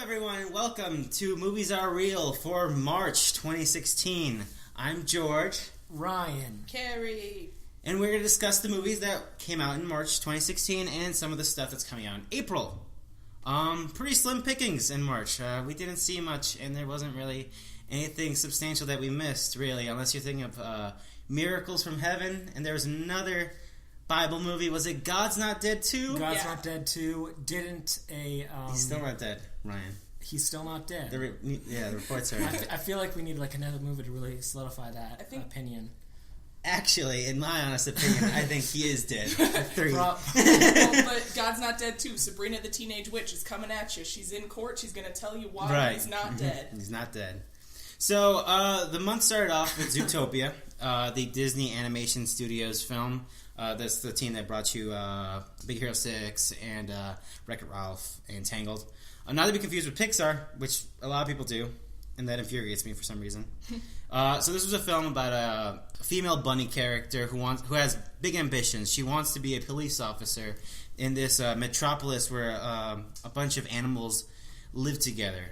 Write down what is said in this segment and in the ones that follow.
everyone, and welcome to Movies Are Real for March 2016. I'm George. Ryan. Carrie. And we're going to discuss the movies that came out in March 2016 and some of the stuff that's coming out in April. Pretty slim pickings in March. We didn't see much, and there wasn't really anything substantial that we missed, really, unless you're thinking of Miracles from Heaven, and there was another Bible movie. Was it God's Not Dead 2? God's Not Dead 2. Didn't a... He's still not dead, Ryan. He's still not dead. The reports are... I feel like we need another movie to really solidify that opinion. Actually, in my honest opinion, I think he is dead. 3. Well, but God's Not Dead 2. Sabrina the Teenage Witch is coming at you. She's in court. She's going to tell you why he's not dead. He's not dead. So, the month started off with Zootopia, the Disney Animation Studios film. That's the team that brought you Big Hero 6 and Wreck-It Ralph and Tangled. Not to be confused with Pixar, which a lot of people do, and that infuriates me for some reason. So this was a film about a female bunny character who has big ambitions. She wants to be a police officer in this metropolis where a bunch of animals live together.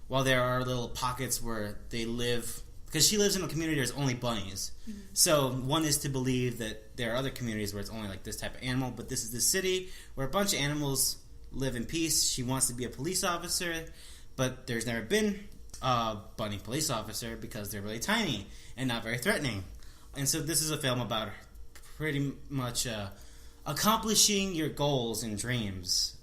While there are little pockets where they live, because she lives in a community where there's only bunnies. Mm-hmm. So one is to believe that there are other communities where it's only like this type of animal, but this is the city where a bunch of animals live in peace. She wants to be a police officer, but there's never been a bunny police officer because they're really tiny and not very threatening. And so this is a film about pretty much accomplishing your goals and dreams.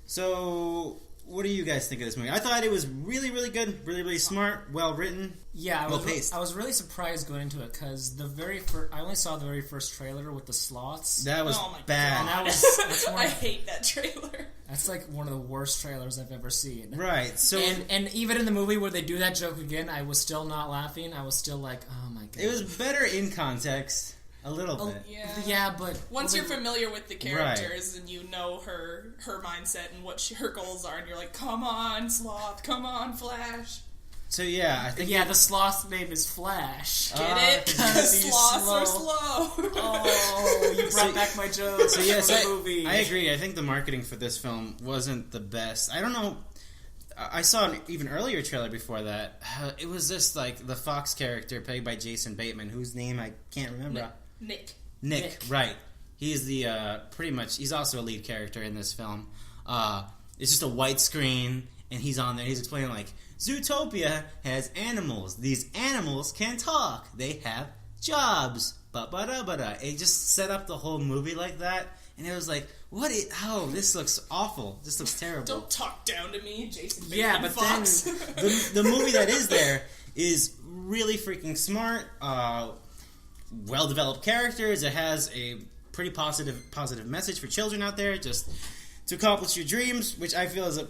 So what do you guys think of this movie? I thought it was really, really good, really, really smart, well written, well paced. I was really surprised going into it because I only saw the very first trailer with the sloths. That was bad. And I hate that trailer. That's like one of the worst trailers I've ever seen. Right. So and even in the movie where they do that joke again, I was still not laughing. I was still like, oh my god. It was better in context. A little bit. Yeah, but once you're familiar with the characters and you know her mindset and what her goals are, and you're like, come on, Sloth, come on, Flash. So I think the sloth's name is Flash. Get it? Because sloths are slow. Oh, you brought back my joke. So yes, I agree. I think the marketing for this film wasn't the best. I don't know. I saw an even earlier trailer before that. It was just like the Fox character played by Jason Bateman, whose name I can't remember. Nick, right. He's the, he's also a lead character in this film. It's just a white screen, and he's on there, he's explaining, like, Zootopia has animals. These animals can talk. They have jobs. Ba-ba-da-ba-da. It just set up the whole movie like that, and it was like, this looks awful. This looks terrible. Don't talk down to me, Jason Bateman. Yeah, but Fox. Then the movie that is there is really freaking smart, well-developed characters. It has a pretty positive message for children out there, just to accomplish your dreams, which I feel is a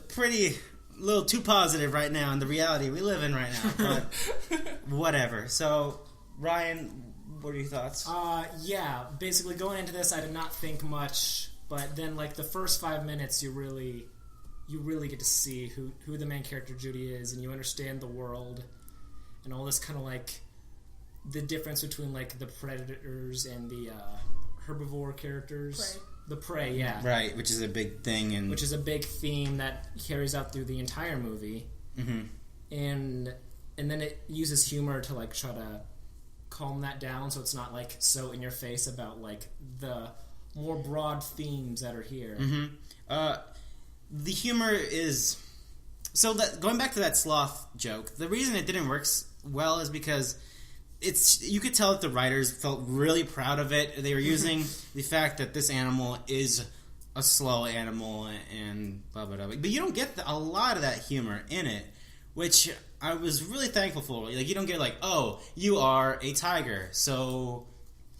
little too positive right now in the reality we live in right now, but whatever. So, Ryan, what are your thoughts? Basically going into this, I did not think much, but then like the first 5 minutes, you really get to see who the main character Judy is, and you understand the world and all this kind of like the difference between like the predators and the herbivore characters. The prey, yeah. Right, which is a big thing. Which is a big theme that carries out through the entire movie. Mm-hmm. And then it uses humor to like try to calm that down so it's not like so in your face about like the more broad themes that are here. Mm-hmm. The humor is... So going back to that sloth joke, the reason it didn't work well is because you could tell that the writers felt really proud of it. They were using the fact that this animal is a slow animal and blah, blah, blah. But you don't get a lot of that humor in it, which I was really thankful for. Like, you don't get like, oh, you are a tiger, so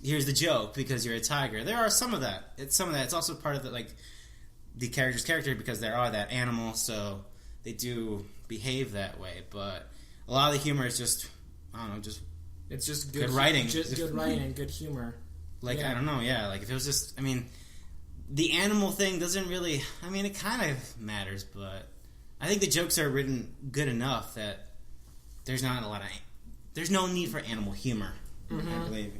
here's the joke because you're a tiger. There are some of that. It's also part of the character's character because they are that animal, so they do behave that way. But a lot of the humor is just, I don't know, it's just good writing. Just good writing and good humor. I don't know, like if it was just, the animal thing doesn't really, it kind of matters, but I think the jokes are written good enough that there's no need for animal humor, I believe,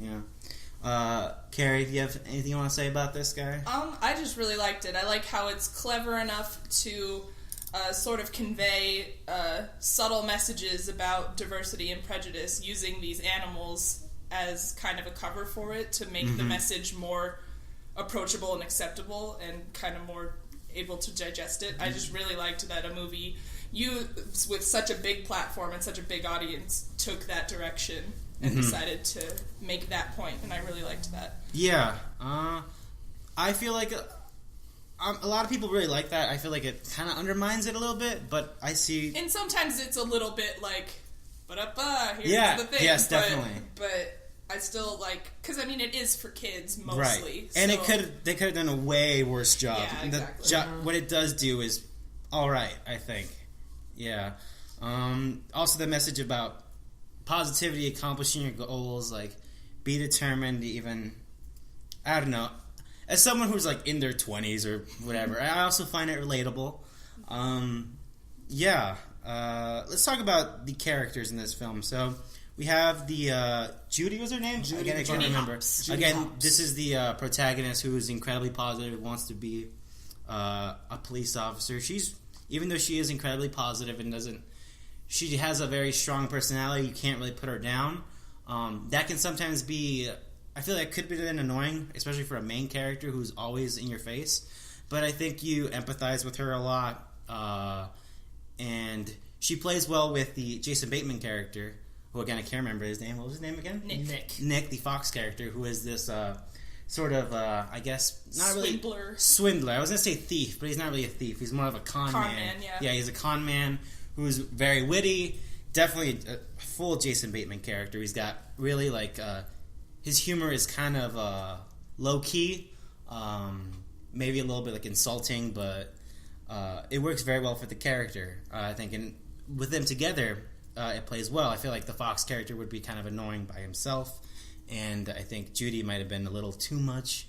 Carrie, do you have anything you want to say about this guy? I just really liked it. I like how it's clever enough to sort of convey subtle messages about diversity and prejudice using these animals as kind of a cover for it to make the message more approachable and acceptable and kind of more able to digest it. I just really liked that a movie with such a big platform and such a big audience took that direction and decided to make that point, and I really liked that. Yeah. I feel like a lot of people really like that. I feel like it kind of undermines it a little bit, but I see... And sometimes it's a little bit like, here's the thing. Yes, definitely. But I still like... Because, I mean, it is for kids, mostly. Right. And they could have done a way worse job. Yeah, exactly. What it does do is alright, I think. Yeah. Also, the message about positivity, accomplishing your goals, like, be determined, even... I don't know. As someone who's, like, in their 20s or whatever, I also find it relatable. Let's talk about the characters in this film. So, we have the... Judy was her name? Again, I can't remember. This is the protagonist who is incredibly positive, wants to be a police officer. Even though she is incredibly positive and she has a very strong personality, you can't really put her down. That can sometimes be... I feel like it could be annoying, especially for a main character who's always in your face. But I think you empathize with her a lot. And she plays well with the Jason Bateman character, who, again, I can't remember his name. What was his name again? Nick, the Fox character, who is this sort of, I guess, not really... Swindler. I was going to say thief, but he's not really a thief. He's more of a con man. Yeah, he's a con man who's very witty. Definitely a full Jason Bateman character. He's got really, like... his humor is kind of low-key, maybe a little bit like insulting, but it works very well for the character, I think. And with them together, it plays well. I feel like the Fox character would be kind of annoying by himself, and I think Judy might have been a little too much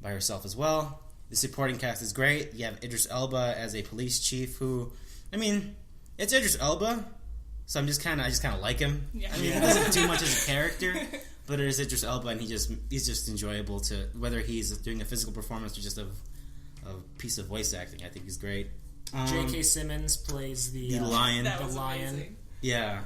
by herself as well. The supporting cast is great. You have Idris Elba as a police chief who, I mean, it's Idris Elba, so I just kind of like him. Yeah. I mean, he doesn't do much as a character. But it is Idris Elba, and he's just enjoyable to whether he's doing a physical performance or just a piece of voice acting. I think he's great. J.K. Simmons plays the lion. That was amazing. Yeah.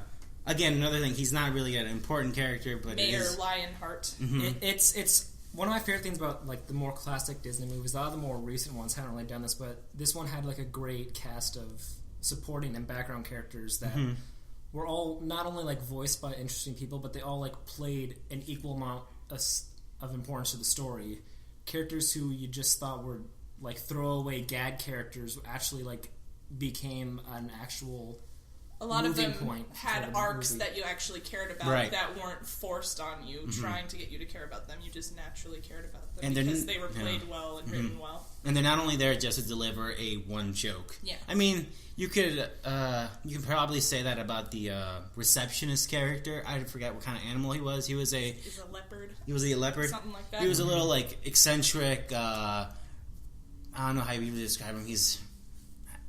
Again, another thing, he's not really an important character, but Mayor Lionheart. Mm-hmm. It's one of my favorite things about like the more classic Disney movies. A lot of the more recent ones haven't really done this, but this one had like a great cast of supporting and background characters that. Mm-hmm. Were all not only like voiced by interesting people, but they all like played an equal amount of importance to the story. Characters who you just thought were like throwaway gag characters actually like became an actual. A lot of them had arcs that you actually cared about that weren't forced on you, trying to get you to care about them. You just naturally cared about them because they were played well and written well. And they're not only there just to deliver a one joke. Yeah. I mean, you could probably say that about the receptionist character. I forget what kind of animal he was. He was a leopard. He was a leopard. Something like that. He was a little like eccentric. I don't know how you would describe him. He's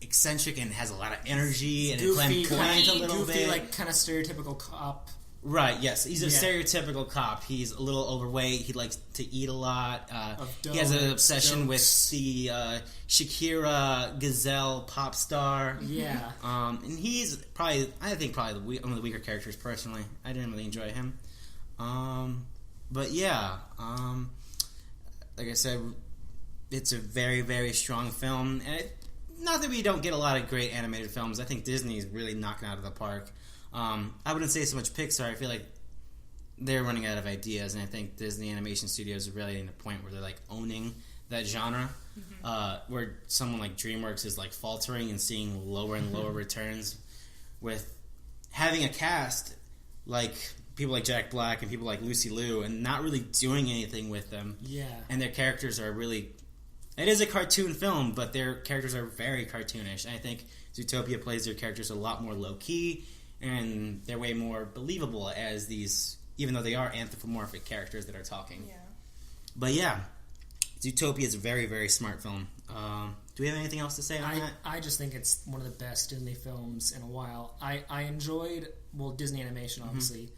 eccentric and has a lot of energy and flamboyant a little bit. Like kind of stereotypical cop. Right, yes. He's a stereotypical cop. He's a little overweight. He likes to eat a lot. He has an obsession with the Shakira Gazelle pop star. Yeah. And he's probably one of the weaker characters personally. I didn't really enjoy him. But yeah, like I said, it's a very, very strong film. And not that we don't get a lot of great animated films. I think Disney is really knocking out of the park. I wouldn't say so much Pixar. I feel like they're running out of ideas, and I think Disney Animation Studios are really in a point where they're like owning that genre, where someone like DreamWorks is like faltering and seeing lower and lower returns with having a cast like people like Jack Black and people like Lucy Liu and not really doing anything with them. Yeah. And their characters are really... It is a cartoon film, but their characters are very cartoonish. And I think Zootopia plays their characters a lot more low-key, and they're way more believable as these, even though they are anthropomorphic characters that are talking. Yeah. But yeah, Zootopia is a very, very smart film. Do we have anything else to say on that? I just think it's one of the best Disney films in a while. I enjoyed, Disney animation, obviously.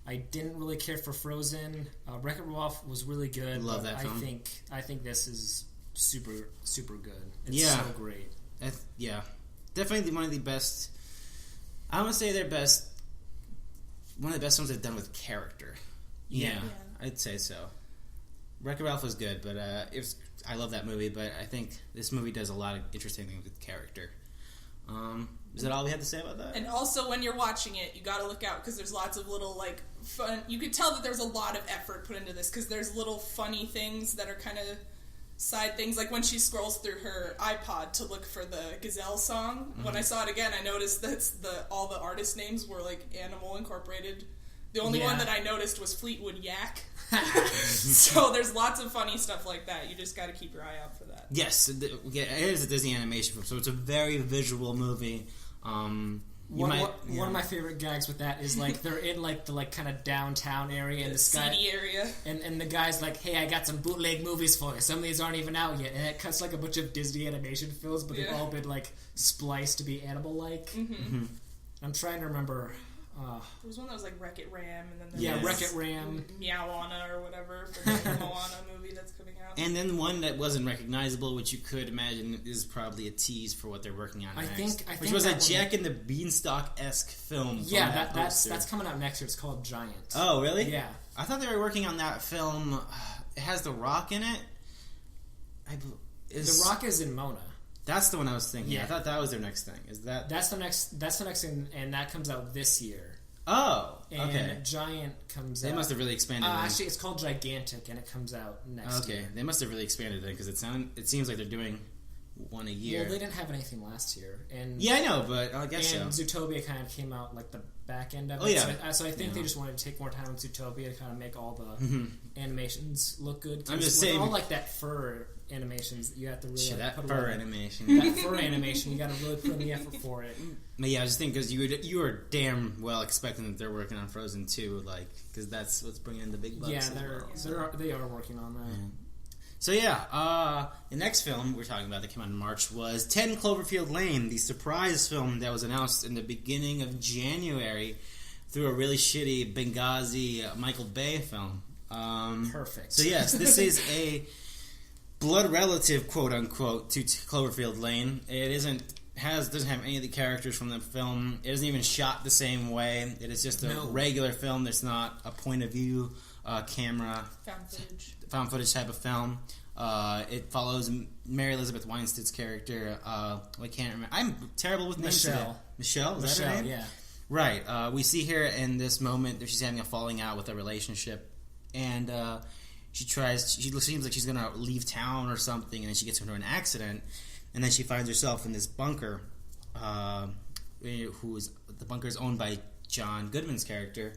I didn't really care for Frozen. Wreck-It Ralph was really good. Love that film. I think this is super, super good. It's so great. definitely one of the best. I want to say their best. One of the best ones they've done with character. Yeah. I'd say so. Wreck-It Ralph was good, but I love that movie. But I think this movie does a lot of interesting things with character. Is that all we had to say about that? And also, when you're watching it, you gotta look out, because there's lots of little, like, fun... You could tell that there's a lot of effort put into this, because there's little funny things that are kind of side things, like when she scrolls through her iPod to look for the Gazelle song. Mm-hmm. When I saw it again, I noticed that all the artist names were, like, Animal Incorporated. The only one that I noticed was Fleetwood Yak. So there's lots of funny stuff like that. You just gotta keep your eye out for that. Yes, it is a Disney animation film, so it's a very visual movie. One of my favorite gags with that is, like, they're in, like, the, like, kind of downtown area, and this guy, seedy area, and the guy's like, "Hey, I got some bootleg movies for you. Some of these aren't even out yet." And it cuts like a bunch of Disney animation films, but they've all been, like, spliced to be animal-like. Mm-hmm. Mm-hmm. I'm trying to remember. There was one that was like Wreck-It Ram, and then there was Wreck-It Ram, Meowana or whatever for the Moana movie that's coming out. And then one that wasn't recognizable, which you could imagine is probably a tease for what they're working on next. Which was a Jack and the Beanstalk-esque film. Yeah, that's coming out next year. It's called Giant. Oh, really? Yeah. I thought they were working on that film. It has The Rock in it. The Rock is in Mona. That's the one I was thinking. Yeah. I thought that was their next thing. Is that... That's the next thing, and that comes out this year. Oh, okay. And Giant comes out... They must have really expanded it. Actually, it's called Gigantic, and it comes out next year. Okay, they must have really expanded it, because it seems like they're doing one a year. Well, they didn't have anything last year. And yeah, I know, but I guess and Zootopia kind of came out, like, the back end of it. Oh, yeah. So I think they just wanted to take more time with Zootopia to kind of make all the animations look good. I'm just saying... all, like, that fur animations, you have to really... that fur animation. That fur animation, you got to really put in the effort for it. But yeah, I just think because you were damn well expecting that they're working on Frozen 2, like, because that's what's bringing in the big bucks. Yeah, they are working on that. Yeah. So yeah, the next film we're talking about that came out in March was 10 Cloverfield Lane, the surprise film that was announced in the beginning of January through a really shitty Benghazi Michael Bay film. Perfect. So yes, this is a blood relative, quote unquote, to Cloverfield Lane. It doesn't have any of the characters from the film. It isn't even shot the same way. It is just a regular film. There's not a point of view camera, found footage type of film. It follows Mary Elizabeth Winstead's character. I can't remember. I'm terrible with names today. Michelle. Is that her name? Yeah. Right. We see her in this moment that she's having a falling out with a relationship, and she seems like she's gonna leave town or something, and then she gets into an accident, and then she finds herself in this bunker. The bunker is owned by John Goodman's character,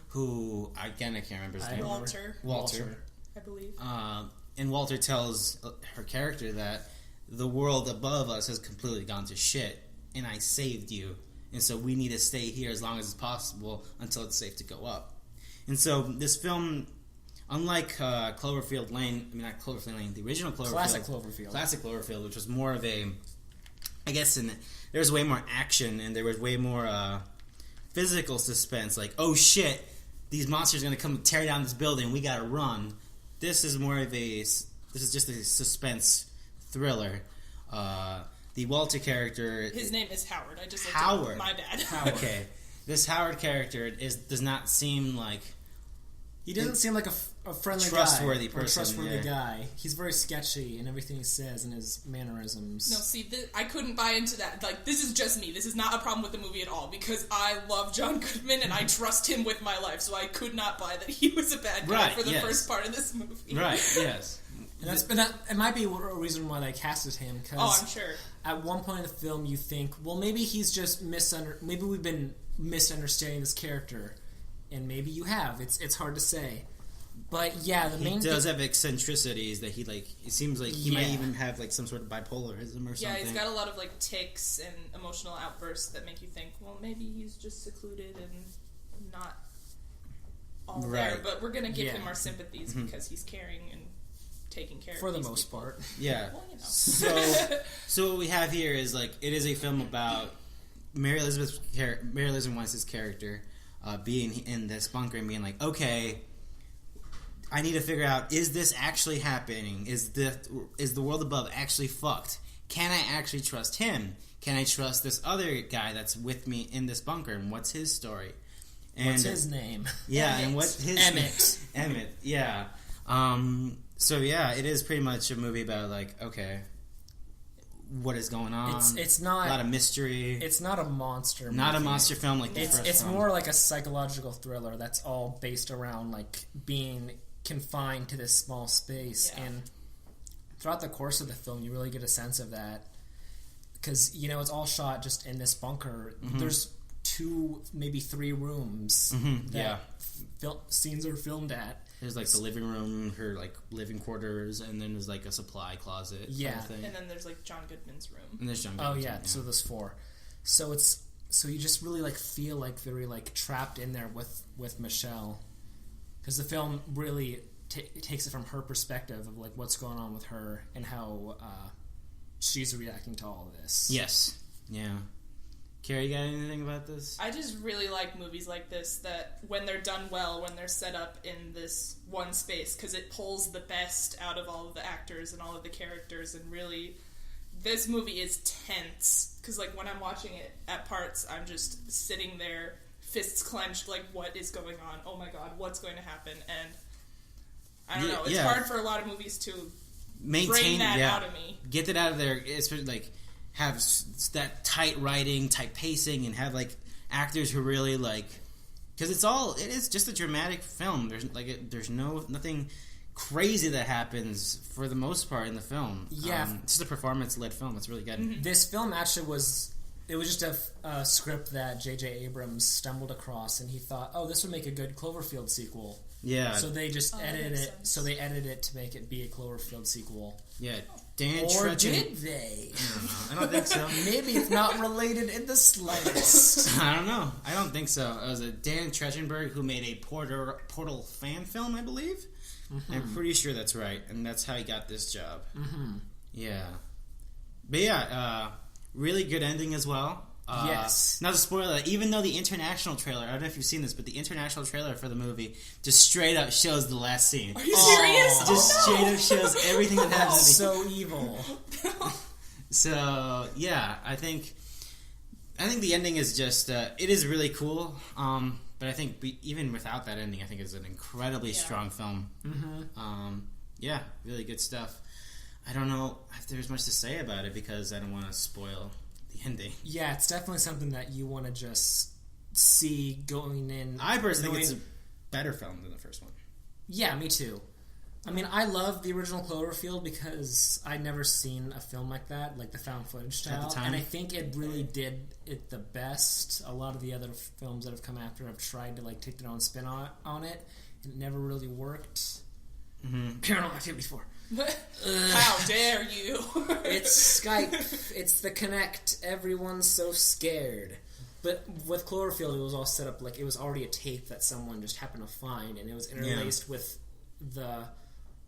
who I can't remember his name. Walter, I believe. And Walter tells her character that the world above us has completely gone to shit, and I saved you, and so we need to stay here as long as it's possible until it's safe to go up. And so this film, unlike Cloverfield Lane, I mean not Cloverfield Lane, the original Cloverfield, Classic Cloverfield, which was more of a, I guess, there was way more action and there was way more physical suspense. Like, oh shit, these monsters are gonna come tear down this building. We gotta run. This is more of this is just a suspense thriller. The Walter character, his name is Howard. I just Howard. My bad. Howard. Okay, this Howard character does not seem like. He doesn't seem like a friendly trustworthy guy. Person. Trustworthy guy. He's very sketchy in everything he says and his mannerisms. No, see, I couldn't buy into that. Like, this is just me. This is not a problem with the movie at all, because I love John Goodman and I trust him with my life, so I could not buy that he was a bad guy for the first part of this movie. Right, yes. And it might be a reason why they casted him, because I'm sure. At one point in the film you think, well, maybe he's just maybe we've been misunderstanding this character, and maybe you have. It's hard to say. But yeah, he does have eccentricities that he like. It seems like he might even have like some sort of bipolarism or something. Yeah, he's got a lot of like tics and emotional outbursts that make you think, well, maybe he's just secluded and not all there. But we're gonna give him our sympathies because he's caring and taking care for of the these most people. part. Yeah. Well, you know. So what we have here is like it is a film about Mary Elizabeth Winstead's character being in this bunker and being like, okay, I need to figure out, is this actually happening? Is the world above actually fucked? can I actually trust him? Can I trust this other guy that's with me in this bunker? And what's his story? And, what's his name? Yeah, Emmett. and what's his Emmett. Emmett, yeah. So yeah, it is pretty much a movie about like, okay, what is going on? It's not a lot of mystery. It's not a monster movie. Not a monster film like the first It's film. more like a psychological thriller that's all based around like being confined to this small space. Yeah. And throughout the course of the film, you really get a sense of that. Because, you know, it's all shot just in this bunker. There's 2, maybe 3 rooms that scenes are filmed at. There's like the living room, her like living quarters, and then there's like a supply closet. Yeah. Kind of thing. And then there's like John Goodman's room. And there's John Oh Goodman's yeah, room, so there's 4. So you just really like feel like very like trapped in there with Michelle, because the film really takes it from her perspective of like what's going on with her and how she's reacting to all of this. Yes. Yeah. Carrie, you got anything about this? I just really like movies like this that when they're done well, when they're set up in this one space, because it pulls the best out of all of the actors and all of the characters, and really, this movie is tense, because like when I'm watching it at parts, I'm just sitting there, fists clenched, like what is going on? Oh my god, what's going to happen? And I don't know, it's hard for a lot of movies to bring that out of me. Get that out of there. It's like have that tight writing, tight pacing, and have like actors who really like, because it is just a dramatic film. There's nothing crazy that happens for the most part in the film. Yeah, it's just a performance-led film. It's really good. This film actually was just a script that J.J. Abrams stumbled across, and he thought, oh, this would make a good Cloverfield sequel. Yeah. So they just edited it. Sense. So they edited it to make it be a Cloverfield sequel. Yeah. Dan Or Trudgeon. did they? I don't think so. Maybe it's not related in the slightest. I don't know. I don't think so. It was a Dan Trachtenberg who made a Portal fan film, I believe. I'm pretty sure that's right, and that's how he got this job. Yeah. But yeah, really good ending as well. Yes. Not to spoil it, even though the international trailer, I don't know if you've seen this, but the international trailer for the movie just straight up shows the last scene. Are you serious? Just straight up shows everything that happens. So evil. So yeah, I think the ending is just it is really cool. But I think even without that ending, I think it's an incredibly strong film. Yeah, really good stuff. I don't know if there's much to say about it because I don't want to spoil the ending. Yeah, it's definitely something that you want to just see going in. I personally think it's a better film than the first one. Yeah, me too. I mean, I love the original Cloverfield because I'd never seen a film like that, like the found footage style. At the time. And I think it really did it the best. A lot of the other films that have come after have tried to like take their own spin on it, and it never really worked. Paranormal Activity 4. How dare you? It's Skype. It's the Connect. Everyone's so scared. But with Cloverfield, it was all set up like it was already a tape that someone just happened to find, and it was interlaced with the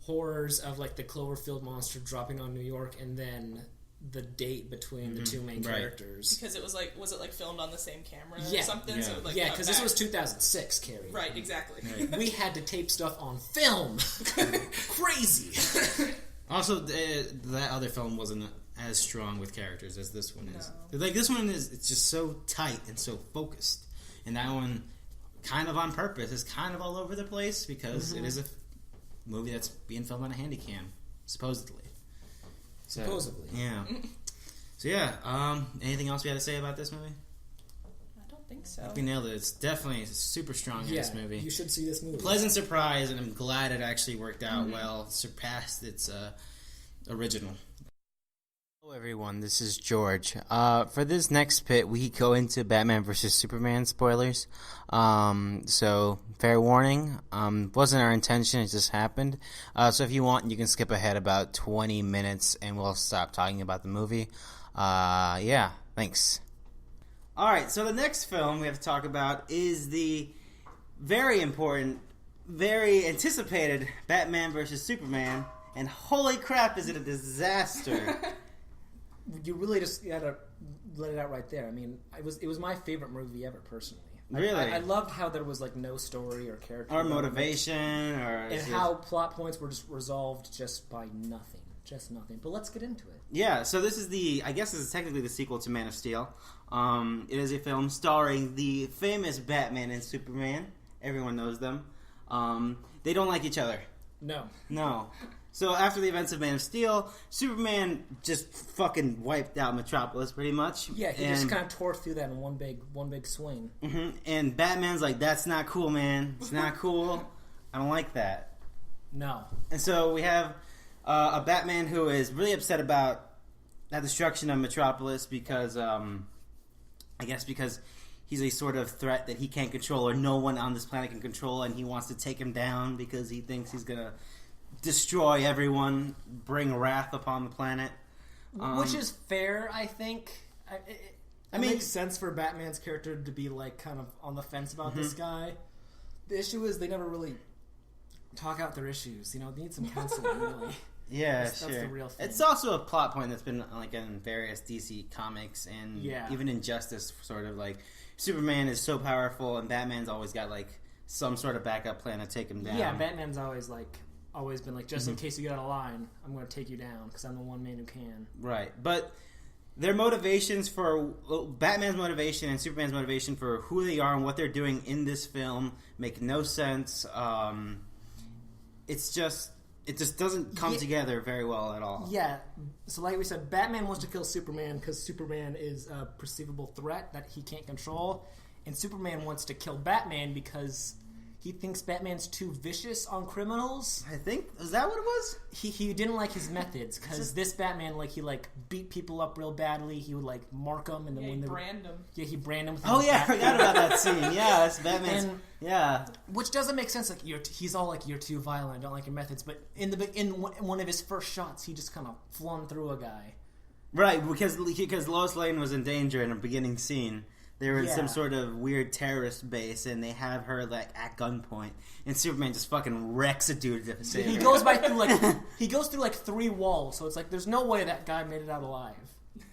horrors of like the Cloverfield monster dropping on New York, and then the date between the two main characters. Because it was like, was it like filmed on the same camera or Yeah. something? Yeah. So it, like, Yeah, got because this back. was 2006, Carrie. Right, exactly. Right. We had to tape stuff on film. Crazy. Also, that other film wasn't as strong with characters as this one is. Like this one it's just so tight and so focused, and that one, kind of on purpose, is kind of all over the place because it is a movie that's being filmed on a Handycam, supposedly. So, Supposedly. yeah. So yeah, anything else we had to say about this movie? I don't think so. We nailed it. It's definitely super strong in this movie. You should see this movie. Pleasant surprise, and I'm glad it actually worked out well. Surpassed its original. Hello everyone, this is George. For this next pit, we go into Batman vs. Superman spoilers. So, fair warning, wasn't our intention, it just happened. So if you want, you can skip ahead about 20 minutes and we'll stop talking about the movie. Yeah, thanks. Alright, so the next film we have to talk about is the very important, very anticipated Batman vs. Superman. And holy crap, is it a disaster! You really just gotta let it out right there. I mean, it was my favorite movie ever, personally. Really? I loved how there was like no story or character Or development, motivation, or... and how plot points were just resolved just by nothing. just nothing. But let's get into it. Yeah, so this is technically the sequel to Man of Steel. It is a film starring the famous Batman and Superman. Everyone knows them. They don't like each other. No. So after the events of Man of Steel, Superman just fucking wiped out Metropolis pretty much. Yeah, he just kind of tore through that in one big swing. Mm-hmm. And Batman's like, that's not cool, man. It's not cool. I don't like that. No. And so we have a Batman who is really upset about the destruction of Metropolis because, because he's a sort of threat that he can't control or no one on this planet can control, and he wants to take him down because he thinks he's going to destroy everyone, bring wrath upon the planet. Which is fair, I think. It makes sense for Batman's character to be like kind of on the fence about this guy. The issue is they never really talk out their issues. They need some counseling, really. Yeah, that's the real thing. It's also a plot point that's been like in various DC comics and even in Justice, sort of like Superman is so powerful and Batman's always got like some sort of backup plan to take him down. Yeah, Batman's always been like, just in case you get out of line, I'm going to take you down because I'm the one man who can. Right, but their motivations for Batman's motivation and Superman's motivation for who they are and what they're doing in this film make no sense. It just doesn't come together very well at all. Yeah, so like we said, Batman wants to kill Superman because Superman is a perceivable threat that he can't control, and Superman wants to kill Batman because he thinks Batman's too vicious on criminals. I think, is that what it was? He didn't like his methods because this Batman, he beat people up real badly. He would mark them and then when they brand them. Yeah, he brand them. Oh yeah, I forgot about that scene. Yeah, that's Batman's. Yeah, which doesn't make sense. He's all like, you're too violent. I don't like your methods. But in one of his first shots, he just kind of flung through a guy. Right, because Lois Lane was in danger in a beginning scene. They were in some sort of weird terrorist base, and they have her at gunpoint, and Superman just fucking wrecks a dude to save her. He goes through 3 walls, so it's like there's no way that guy made it out alive.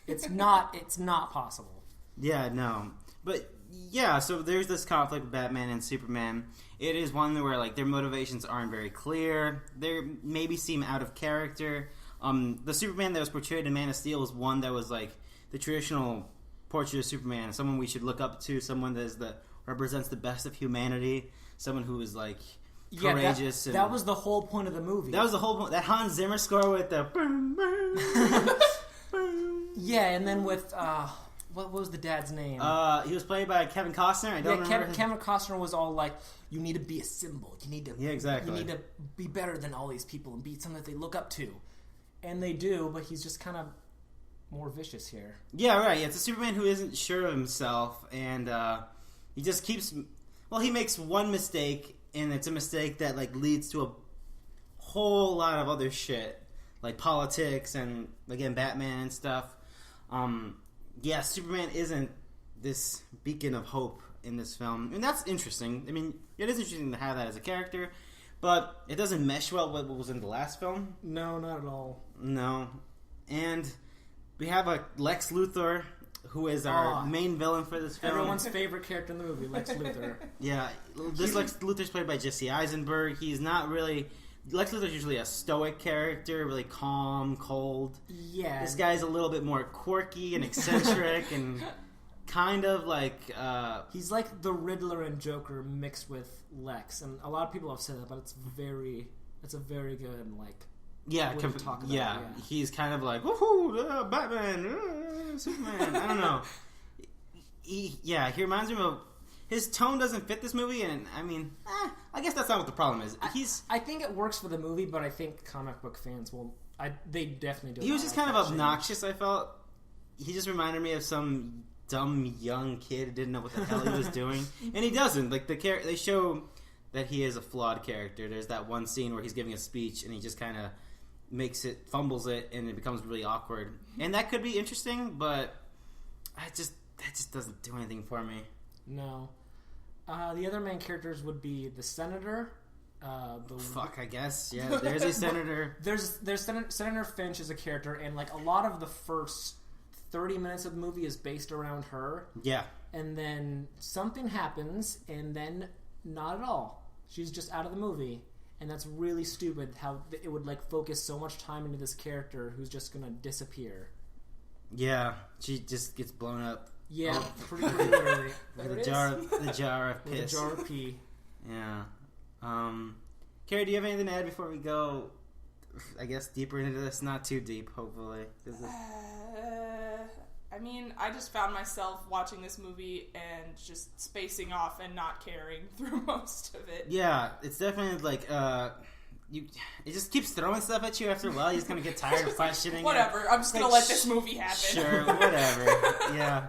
It's not possible. Yeah, no, but yeah, so there's this conflict with Batman and Superman. It is one where their motivations aren't very clear. They maybe seem out of character. The Superman that was portrayed in Man of Steel was one that was the traditional portrait of Superman, someone we should look up to, someone that represents the best of humanity, someone who is courageous. That was the whole point of the movie. That was the whole point. That Hans Zimmer score with the yeah, and then with what was the dad's name? He was played by Kevin Costner. I don't remember. Kevin Costner was all like, "You need to be a symbol. You need to exactly. You need to be better than all these people and be something that they look up to." And they do, but he's just kind of more vicious here. Yeah, right. It's a Superman who isn't sure of himself, and he just keeps. Well, he makes one mistake, and it's a mistake that leads to a whole lot of other shit, like politics and again Batman and stuff. Yeah, Superman isn't this beacon of hope in this film, and that's interesting. I mean, it is interesting to have that as a character, but it doesn't mesh well with what was in the last film. No, not at all. No, and we have a Lex Luthor, who is our main villain for this film. Everyone's favorite character in the movie, Lex Luthor. Yeah, this Lex Luthor's played by Jesse Eisenberg. He's not really... Lex Luthor's usually a stoic character, really calm, cold. Yeah. This guy's a little bit more quirky and eccentric and kind of he's like the Riddler and Joker mixed with Lex. And a lot of people have said that, but it's a very good, Yeah, way to talk about yeah. it, yeah. He's kind of woohoo, Batman, Superman. I don't know. He reminds me of... His tone doesn't fit this movie, and I mean, I guess that's not what the problem is. I think it works for the movie, but I think comic book fans will... they definitely do. He was just kind of obnoxious, I felt. He just reminded me of some dumb young kid who didn't know what the hell he was doing. And he doesn't. They show that he is a flawed character. There's that one scene where he's giving a speech, and he just kind of fumbles it, and it becomes really awkward. And that could be interesting, but that just doesn't do anything for me. No. The other main characters would be the Senator. I guess. Yeah, there's a Senator. There's Senator Finch is a character, and a lot of the first 30 minutes of the movie is based around her. Yeah. And then something happens, and then not at all. She's just out of the movie. And that's really stupid how it would like focus so much time into this character who's just gonna disappear. Yeah, she just gets blown up. Yeah, pretty early. With the jar of piss. With a jar of pee. Yeah. Carrie, do you have anything to add before we go, I guess, deeper into this? Not too deep, hopefully. I mean, I just found myself watching this movie and just spacing off and not caring through most of it. Yeah, it's definitely like, it just keeps throwing stuff at you after a while. You just kind of get tired of questioning Whatever, I'm just gonna let this movie happen. Sure, whatever. Yeah.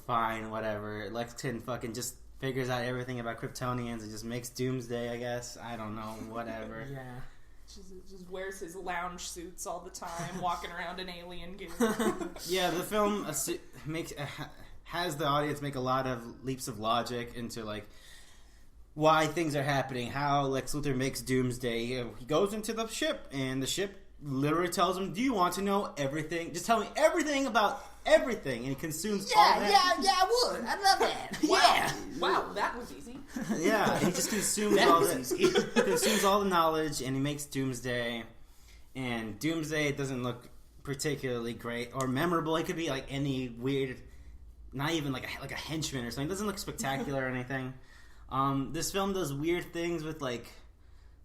Fine, whatever. Lexington fucking just figures out everything about Kryptonians and just makes Doomsday, I guess. I don't know, whatever. Yeah. Just wears his lounge suits all the time, walking around in alien gear. Yeah, the film has the audience make a lot of leaps of logic into, like, why things are happening, how Lex Luthor makes Doomsday. He goes into the ship, and the ship literally tells him, do you want to know everything? Just tell me everything about everything. And he consumes all that. Yeah, I would. I love that. Yeah. Wow, that was easy. Yeah, he just consumes consumes all the knowledge, and he makes Doomsday. And Doomsday doesn't look particularly great or memorable. It could be like any weird, not even like a henchman or something. It doesn't look spectacular or anything. This film does weird things with like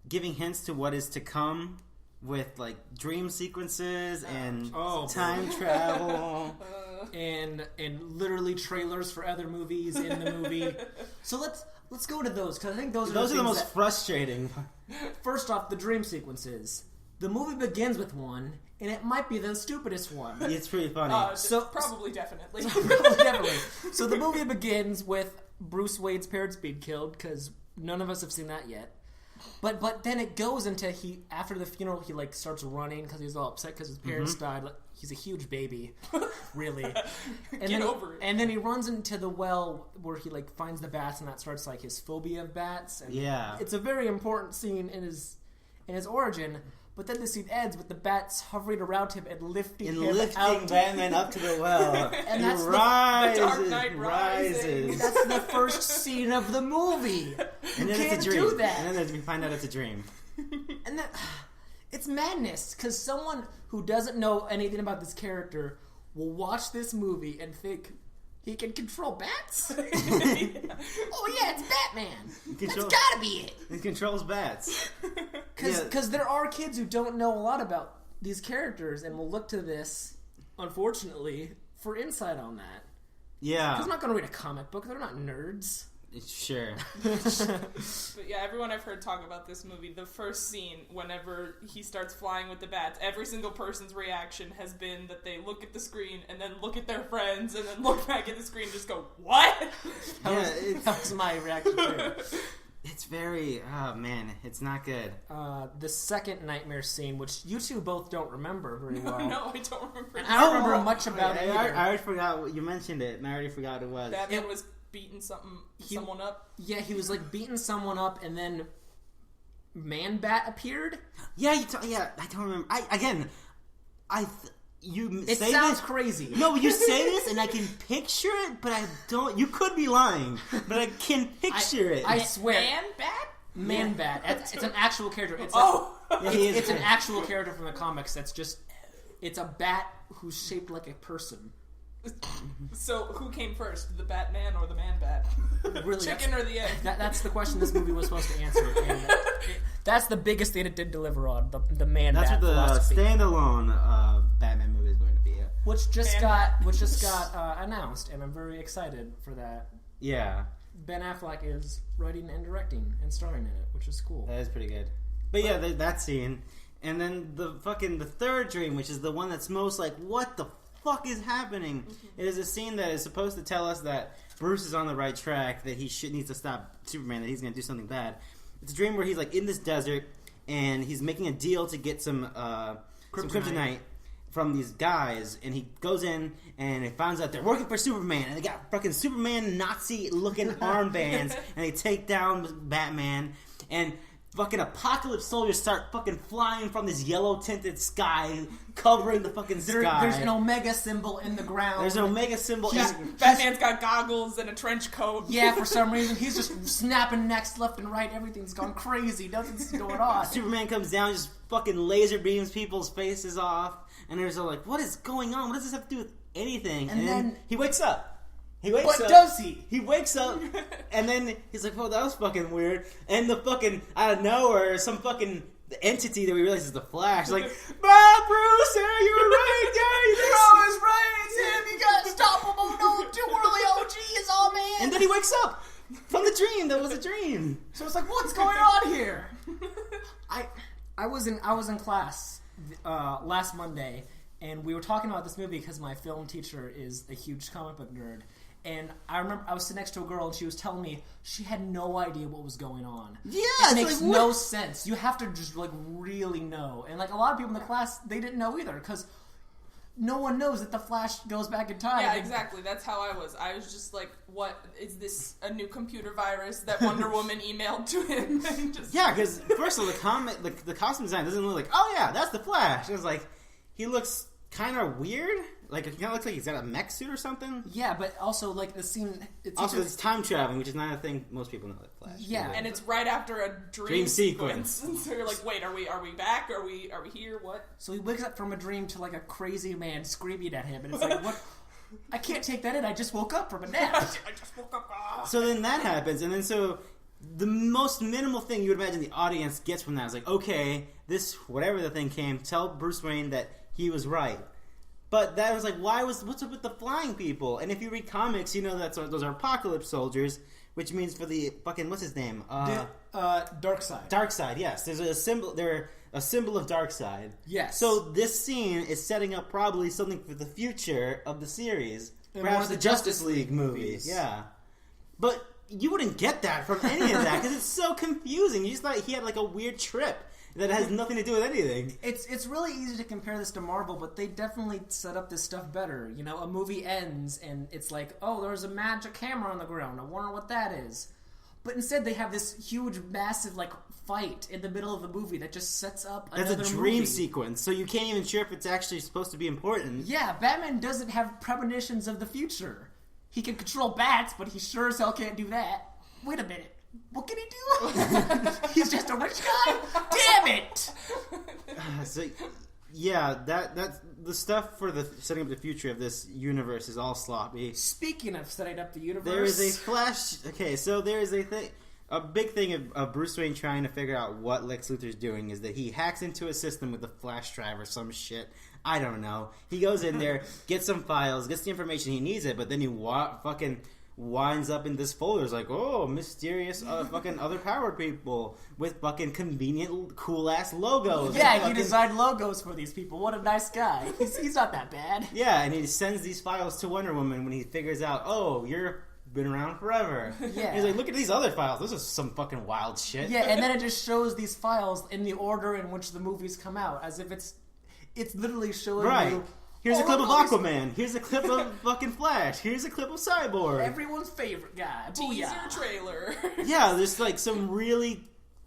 giving hints to what is to come, with like dream sequences and time travel. And literally trailers for other movies in the movie. So let's go to those, because I think those are the most frustrating. First off, the dream sequences. The movie begins with one, and it might be the stupidest one. It's pretty funny. Definitely. So the movie begins with Bruce Wayne's parents being killed, because none of us have seen that yet. But then it goes into after the funeral he like starts running because he's all upset because his parents died. Like, he's a huge baby, really. Get over it. And then he runs into the well where he like finds the bats, and that starts like his phobia of bats. And it's a very important scene in his origin. But then the scene ends with the bats hovering around him and lifting Batman up to the well. And that's the Dark Knight rises. That's the first scene of the movie. And then can't it's a dream. do that. And then we find out it's a dream. And it's madness, because someone who doesn't know anything about this character will watch this movie and think he can control bats? Oh yeah, it's Batman. That's gotta be it. He controls bats. Because there are kids who don't know a lot about these characters and will look to this, unfortunately, for insight on that. Yeah. Because I'm not going to read a comic book. They're not nerds. Sure. But yeah, everyone I've heard talk about this movie, the first scene, whenever he starts flying with the bats, every single person's reaction has been that they look at the screen and then look at their friends and then look back at the screen and just go, what? That was my reaction too. It's very, man, it's not good. The second nightmare scene, which you two both don't remember very well. No, I don't remember. And I don't remember much about it either. I already forgot, you mentioned it, and I already forgot what it was. Batman was beating someone up. Yeah, he was like beating someone up, and then Man-Bat appeared. Yeah, I don't remember. It sounds crazy. No, you say this, and I can picture it, but I don't. You could be lying, but I can picture it. I swear. Man-Bat. It's an actual character. It's an actual character from the comics. It's a bat who's shaped like a person. So, who came first, the Batman or the Man-Bat? Really, chicken or the egg? That's the question this movie was supposed to answer. And that's the biggest thing it did deliver on, the Man-Bat philosophy. That's what the standalone Batman movie is going to be. Which just got announced, and I'm very excited for that. Yeah. Ben Affleck is writing and directing and starring in it, which is cool. That is pretty good. But yeah, that scene. And then the third dream, which is the one that's most like, what the fuck is happening? It is a scene that is supposed to tell us that Bruce is on the right track, that he needs to stop Superman, that he's going to do something bad. It's a dream where he's like in this desert, and he's making a deal to get some kryptonite from these guys, and he goes in and he finds out they're working for Superman, and they got fucking Superman Nazi looking armbands, and they take down Batman, and fucking apocalypse soldiers start fucking flying from this yellow tinted sky, covering the fucking sky. There's an Omega symbol in the ground. There's an Omega symbol. Batman's got goggles and a trench coat. Yeah, for some reason he's just snapping necks left and right. Everything's gone crazy. Nothing's going on. Superman comes down, just fucking laser beams people's faces off, and they're like, "What is going on? What does this have to do with anything?" And then he wakes up. But does he? He wakes up, and then he's like, "Oh, that was fucking weird." And the fucking out of nowhere, some fucking entity that we realize is the Flash, like, "Bruce, you were right, You're always right. It's him. You gotta stop him. Oh no, too early. Oh jeez, oh man." And then he wakes up from the dream. That was a dream. So it's like, what's going on here? I was in class last Monday, and we were talking about this movie because my film teacher is a huge comic book nerd. And I remember I was sitting next to a girl, and she was telling me she had no idea what was going on. Yeah, it makes no sense. You have to just like really know. And like a lot of people in the class, they didn't know either because no one knows that the Flash goes back in time. Yeah, exactly. That's how I was. I was just like, "What is this? A new computer virus that Wonder Woman emailed to him?" And just... Yeah, because first of all, the costume design doesn't look like, "Oh yeah, that's the Flash." It was like he looks kind of weird. Like, it kind of looks like he's got a mech suit or something. Yeah, but also, like, the scene... It's time traveling, which is not a thing most people know that Flash. Yeah. And it's right after a dream sequence. So you're like, wait, are we back? Are we here? What? So he wakes up from a dream to, like, a crazy man screaming at him, and it's like, what... I can't take that in, I just woke up from a nap. I just woke up. Ah. So then that happens, and then so... The most minimal thing you would imagine the audience gets from that is like, okay, this, whatever the thing came, tell Bruce Wayne that he was right. But that was like, what's up with the flying people? And if you read comics, you know those are apocalypse soldiers, which means for the fucking, what's his name? Darkseid. Darkseid, yes. There's a symbol, they're a symbol of Darkseid. Yes. So this scene is setting up probably something for the future of the series. In perhaps one of the the Justice League movies. Yeah. But you wouldn't get that from any of that because it's so confusing. You just thought he had like a weird trip that has nothing to do with anything. It's really easy to compare this to Marvel, but they definitely set up this stuff better. You know, a movie ends and it's like, oh, there's a magic hammer on the ground. I wonder what that is. But instead, they have this huge, massive like fight in the middle of the movie that just sets up another movie. That's a dream sequence, so you can't even sure if it's actually supposed to be important. Yeah, Batman doesn't have premonitions of the future. He can control bats, but he sure as hell can't do that. Wait a minute. What can he do? He's just a rich guy? Damn it! So, yeah, that's the stuff for the setting up the future of this universe is all sloppy. Speaking of setting up the universe... There is a Flash... Okay, so there is a thing... A big thing of Bruce Wayne trying to figure out what Lex Luthor's doing is that he hacks into a system with a flash drive or some shit. I don't know. He goes in there, gets some files, gets the information, he needs it, but then he fucking winds up in this folder. It's like, oh, mysterious fucking other powered people with fucking convenient, cool-ass logos. Yeah, he designed logos for these people. What a nice guy. He's not that bad. Yeah, and he sends these files to Wonder Woman when he figures out, oh, you're been around forever. Yeah. He's like, look at these other files. This is some fucking wild shit. Yeah, and then it just shows these files in the order in which the movies come out, as if it's literally showing you... Here's a clip of Aquaman. Here's a clip of fucking Flash. Here's a clip of Cyborg. Everyone's favorite guy. Teaser trailer. Yeah, there's like some really...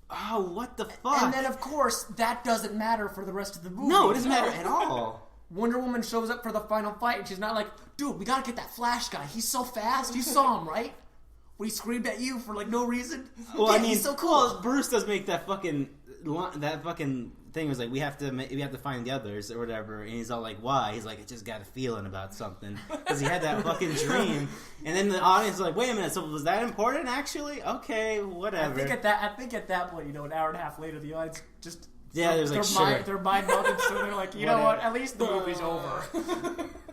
Oh, what the fuck? And then, of course, that doesn't matter for the rest of the movie. No, it doesn't matter at all. Wonder Woman shows up for the final fight, and she's not like, dude, we gotta get that Flash guy. He's so fast. You saw him, right? When he screamed at you for, like, no reason. Well, yeah, I mean, he's so cool. Well, Bruce does make that fucking thing was like, we have to find the others or whatever, and he's all like, why? He's like, I just got a feeling about something because he had that fucking dream, and then the audience is like, wait a minute, so was that important actually? Okay, whatever. I think at that point, you know, an hour and a half later, the audience just there's like they're mind-numbed, so they're like, you know what? At least the movie's over.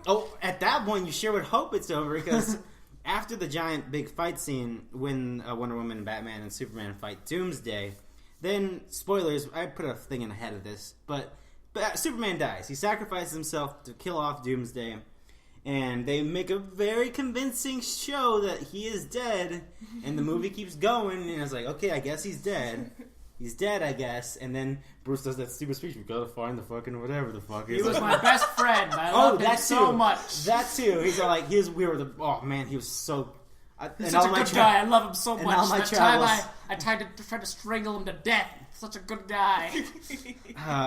Oh, at that point, you sure would hope it's over because after the giant big fight scene when Wonder Woman, Batman, and Superman fight Doomsday. Then, spoilers, I put a thing in ahead of this, but Superman dies. He sacrifices himself to kill off Doomsday, and they make a very convincing show that he is dead, and the movie keeps going, and it's like, okay, I guess he's dead. He's dead, I guess, and then Bruce does that stupid speech, we gotta find the fucking whatever the fuck. He was my best friend, I loved him so much. That too. He's all like, oh man, he was so... He's such a good guy. I love him so much. all my That time travels. I tried to strangle him to death. Such a good guy.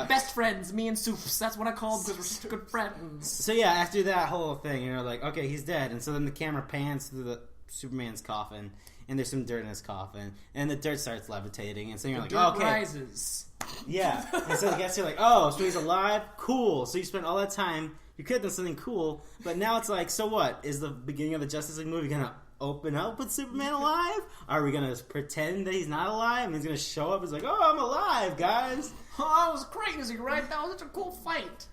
Best friends, me and Soups. That's what I call him because we're such good friends. So yeah, after that whole thing, you're like, okay, he's dead. And so then the camera pans to the Superman's coffin, and there's some dirt in his coffin, and the dirt starts levitating, and so you're like, Dirt okay, rises. yeah. And so I guess you're like, oh, so he's alive? Cool. So you spent all that time. You could have done something cool, but now it's like, so what? Is the beginning of the Justice League movie gonna open up with Superman alive? Are we gonna pretend that he's not alive and he's gonna show up? He's like, oh, I'm alive, guys. Oh, that was crazy, right? That was such a cool fight.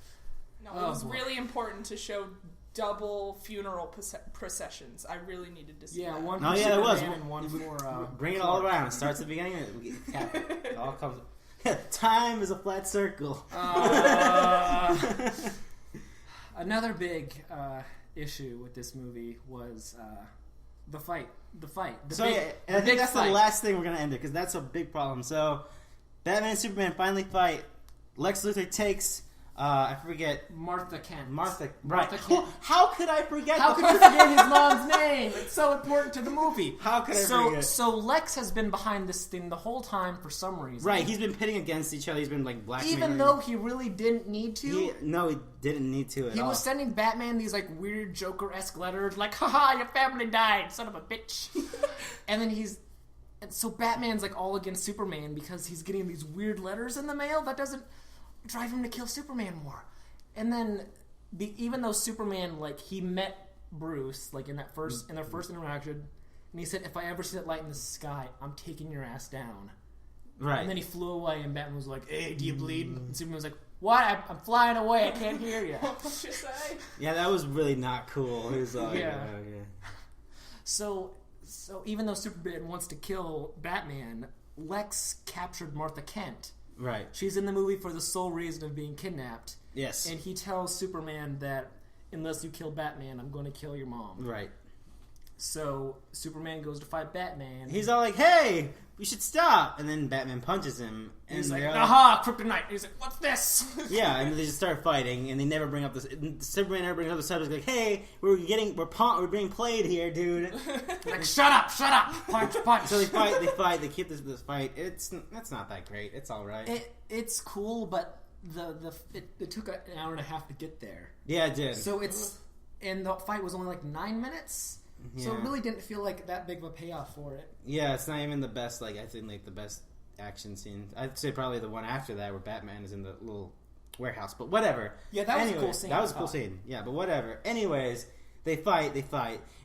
No, it was really important to show double funeral processions. I really needed to see that. One for Oh, yeah, there was. Superman and one for... Bring it all around. It starts at the beginning. It all comes. Time is a flat circle. Another big issue with this movie was the fight. The And I think that's the last thing we're gonna end it because that's a big problem. So, Batman and Superman finally fight. Lex Luthor takes. I forget. Martha Kent. Martha Kent. How could I forget? How could you forget his mom's name? It's so important to the movie. How could I forget? So Lex has been behind this thing the whole time for some reason. Right, he's been pitting against each other. He's been like blackmailing. Even though he really didn't need to. He didn't need to at all. He was sending Batman these like weird Joker-esque letters, like "haha, your family died, son of a bitch," and then so Batman's like all against Superman because he's getting these weird letters in the mail that doesn't drive him to kill Superman more. And then, even though Superman, like, he met Bruce, like, in their first interaction, and he said, if I ever see that light in the sky, I'm taking your ass down. Right. And then he flew away, and Batman was like, hey, do you bleed? And Superman was like, what? I'm flying away, I can't hear you. What did you say? Yeah, that was really not cool. He was like, Yeah. okay. So even though Superman wants to kill Batman, Lex captured Martha Kent. Right. She's in the movie for the sole reason of being kidnapped. Yes. And he tells Superman that unless you kill Batman, I'm going to kill your mom. Right. So Superman goes to fight Batman. He's all like, hey, we should stop. And then Batman punches him. And he's like, they're aha, kryptonite. He's like, what's this? Yeah, and they just start fighting, and they never bring up this. Superman never brings up the subject like, "Hey, we're being played here, dude." Like, shut up, punch. So they fight. They keep this fight. That's not that great. It's all right. It's cool, but it took an hour and a half to get there. Yeah, it did. So and the fight was only like 9 minutes. Yeah. So it really didn't feel like that big of a payoff for it. Yeah, it's not even the best. Like I think, like the best action scene. I'd say probably the one after that where Batman is in the little warehouse. But whatever. Yeah, that was a cool scene. That was a cool scene. Yeah, but whatever. Anyways, they fight,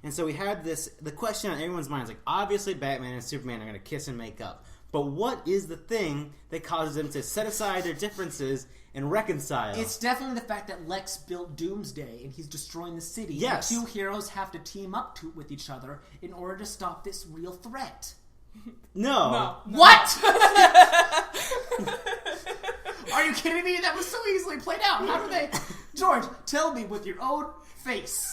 and so we have the question on everyone's mind is like, obviously Batman and Superman are going to kiss and make up. But what is the thing that causes them to set aside their differences and reconcile? It's definitely the fact that Lex built Doomsday and he's destroying the city. Yes. The two heroes have to team up with each other in order to stop this real threat. No. What? Are you kidding me? That was so easily played out. How do they... George, tell me with your own face.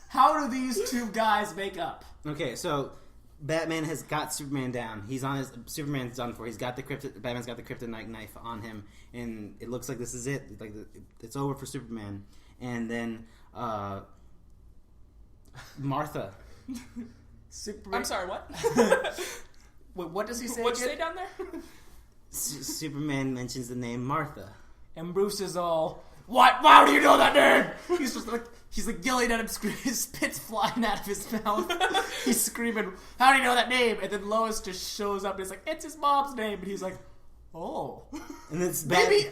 How do these two guys make up? Okay, so Batman has got Superman down. Superman's done for. Batman's got the kryptonite knife on him, and it looks like this is it. Like it's over for Superman. And then Martha. Superman. I'm sorry, what? Wait, what does he say? What'd you say down there? Superman mentions the name Martha. And Bruce is all, what? Why do you know that name? He's like yelling at him, his spit's flying out of his mouth. He's screaming, how do you know that name? And then Lois just shows up and is like, it's his mom's name. And he's like, oh. And it's maybe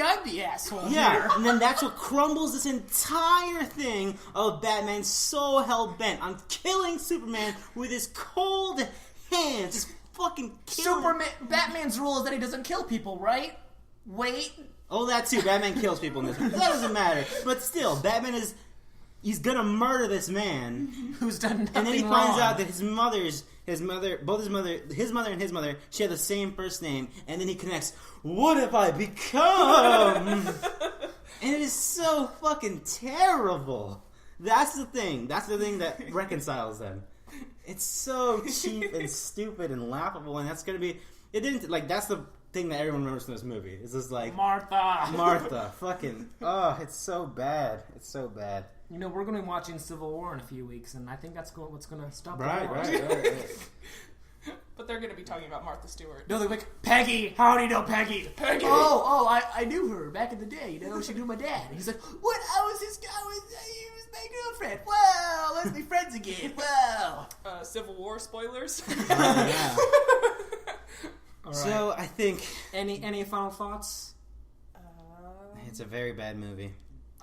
I'm the asshole here. And then that's what crumbles this entire thing of Batman so hell-bent on killing Superman with his cold hands. Just fucking killing him. Batman's rule is that he doesn't kill people, right? Wait. Oh, that too. Batman kills people in this movie. That doesn't matter. But still, Batman he's gonna murder this man who's done nothing wrong. And then he wrong. finds out that his mother and his mother share the same first name, and then he connects, what have I become? And it is so fucking terrible. That's the thing that reconciles them. It's so cheap and stupid and laughable, and that's gonna be, that's the thing that everyone remembers from this movie. It's just like, Martha, fucking, oh, it's so bad. It's so bad. we're going to be watching Civil War in a few weeks, and I think that's what's going to stop Right. But they're going to be talking about Martha Stewart. No, they're like, Peggy! How do you know Peggy? Peggy! Oh, I knew her back in the day. She knew my dad. And he's like, what? He was my girlfriend. Whoa, let's be friends again. Whoa. Civil War spoilers. Yeah. All right. So I think Any final thoughts? it's a very bad movie.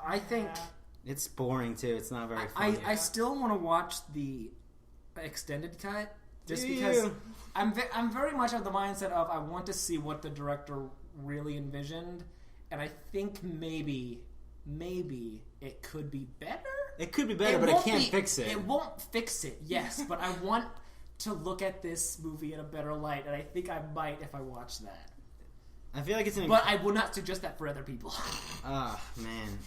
I think It's boring too. It's not very funny. I still want to watch the extended cut just Do because you? I'm very much of the mindset of I want to see what the director really envisioned, and I think maybe it could be better. It could be better, but it can't fix it. It won't fix it, yes, but I want to look at this movie in a better light, and I think I might if I watch that. I feel like it's an. But I would not suggest that for other people. Oh man,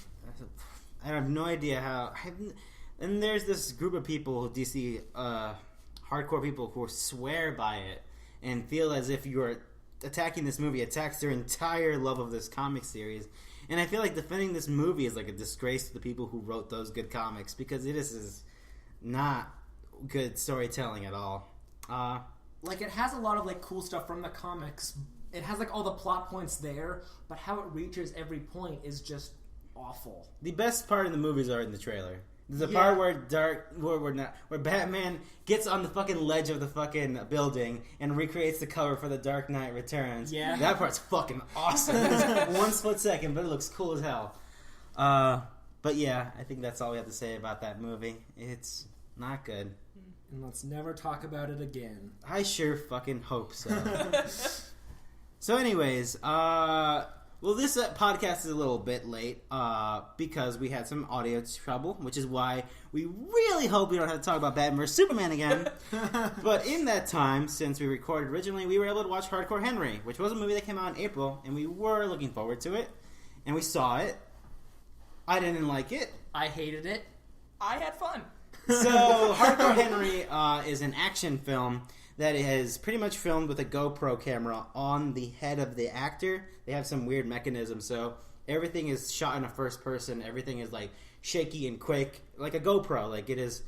I have no idea how. And there's this group of people, DC hardcore people, who swear by it and feel as if you are attacking this movie attacks their entire love of this comic series. And I feel like defending this movie is like a disgrace to the people who wrote those good comics, because it is not good storytelling at all. Like, it has a lot of like cool stuff from the comics. It has like all the plot points there, but how it reaches every point is just awful. The best part of the movies are in the trailer. There's a part where Batman gets on the fucking ledge of the fucking building and recreates the cover for The Dark Knight Returns. Yeah. That part's fucking awesome. It's 1 split second, but it looks cool as hell. But yeah, I think that's all we have to say about that movie. It's not good. And let's never talk about it again. I sure fucking hope so. So anyways, well, this podcast is a little bit late because we had some audio trouble, which is why we really hope we don't have to talk about Batman vs. Superman again. But in that time, since we recorded originally, we were able to watch Hardcore Henry, which was a movie that came out in April, and we were looking forward to it. And we saw it. I didn't like it. I hated it. I had fun. So, Hardcore Henry is an action film that is pretty much filmed with a GoPro camera on the head of the actor. They have some weird mechanism, so everything is shot in a first person. Everything is like shaky and quick, like a GoPro. Like, it is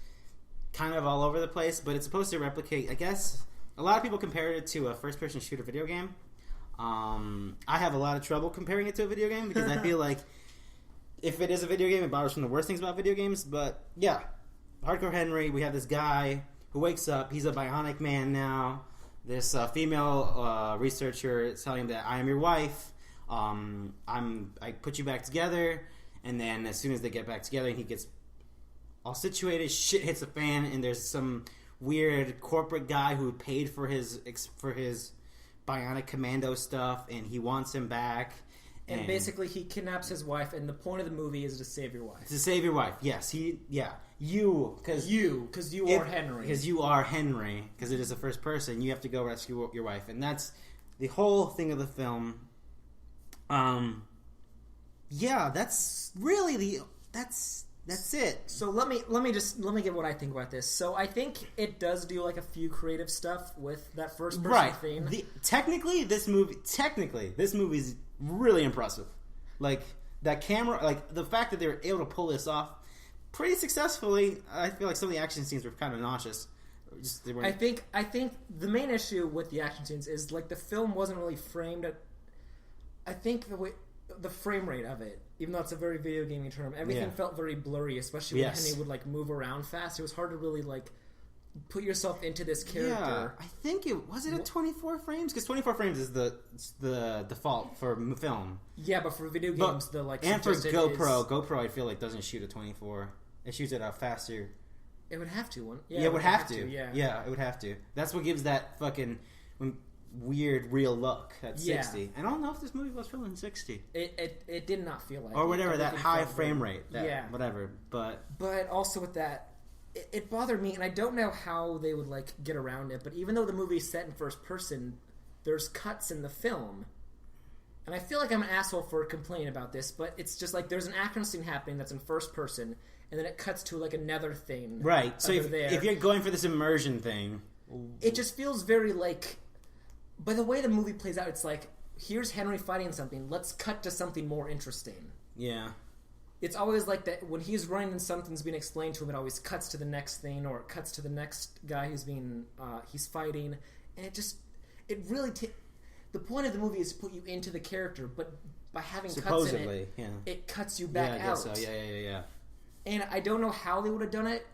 kind of all over the place, but it's supposed to replicate, I guess, a lot of people compare it to a first-person shooter video game. I have a lot of trouble comparing it to a video game because I feel like if it is a video game, it borrows from the worst things about video games. But yeah, Hardcore Henry, we have this guy who wakes up. He's a bionic man now. This female researcher is telling him that I am your wife. I put you back together. And then as soon as they get back together and he gets all situated, shit hits the fan, and there's some weird corporate guy who paid for his bionic commando stuff, and he wants him back. And basically, he kidnaps his wife, and the point of the movie is to save your wife. To save your wife, yes. Because you are Henry. Because you are Henry. Because it is the first person. You have to go rescue your wife, and that's the whole thing of the film. Yeah, that's really that's it. So let me get what I think about this. So I think it does do like a few creative stuff with that first person theme. Technically, this movie is really impressive. Like, that camera, like the fact that they were able to pull this off pretty successfully. I feel like some of the action scenes were kind of nauseous. I think the main issue with the action scenes is like the film wasn't really framed at. I think the frame rate of it, even though it's a very video gaming term, everything felt very blurry, especially when Henry would like move around fast. It was hard to really like put yourself into this character. Yeah, I think it at 24 frames, because 24 frames is the default for film. Yeah, but for video games, and for GoPro, I feel like doesn't shoot at 24. It shoots at a faster. It would have to. Yeah, it would have to. Yeah, it would have to. That's what gives that fucking weird real look at 60. I don't know if this movie was filmed in 60. It did not feel like or whatever, that high frame rate. Whatever. But also with that, it bothered me, and I don't know how they would like get around it, but even though the movie is set in first person, there's cuts in the film. And I feel like I'm an asshole for complaining about this, but it's just like there's an action scene happening that's in first person, and then it cuts to like another thing. Right. So if you're going for this immersion thing, it just feels very like. By the way the movie plays out, it's like, here's Henry fighting something. Let's cut to something more interesting. Yeah. it's always like that when he's running and something's being explained to him, it always cuts to the next thing, or it cuts to the next guy who's being he's fighting, and it really the point of the movie is to put you into the character, but by having cuts in it, it cuts you back out. So. Yeah. And I don't know how they would have done it.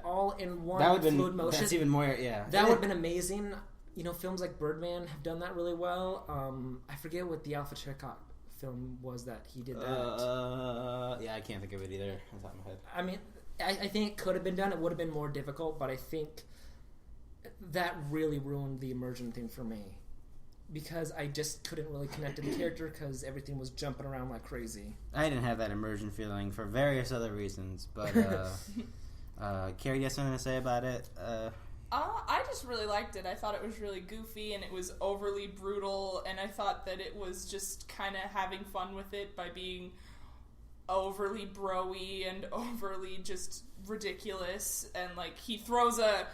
All in one fluid motion. That's even more. That would have been amazing. You know, films like Birdman have done that really well. I forget what the Alfred Hitchcock film was that he did that. I can't think of it either on top of my head. I mean, I think it could have been done. It would have been more difficult, but I think that really ruined the immersion thing for me. Because I just couldn't really connect to the character because everything was jumping around like crazy. I didn't have that immersion feeling for various other reasons, but Carrie, do you have something to say about it? I just really liked it. I thought it was really goofy and it was overly brutal, and I thought that it was just kind of having fun with it by being overly bro-y and overly just ridiculous. And like he throws a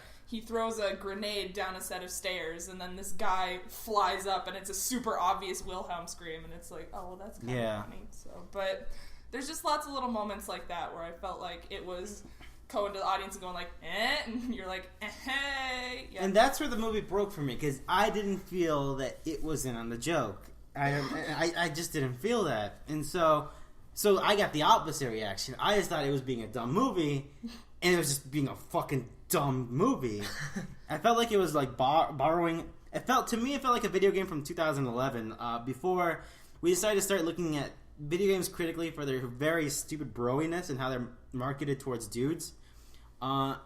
grenade down a set of stairs, and then this guy flies up, and it's a super obvious Wilhelm scream, and it's like, oh, well, that's kind of funny. So, but there's just lots of little moments like that where I felt like it was going to the audience and going like, and you're like, hey. Yeah. And that's where the movie broke for me, because I didn't feel that it was in on the joke. I just didn't feel that. And so I got the opposite reaction. I just thought it was being a dumb movie, and it was just being a fucking dumb movie. I felt like it was like borrowing. It felt like a video game from 2011. Before we decided to start looking at video games critically for their very stupid broiness and how they're marketed towards dudes. And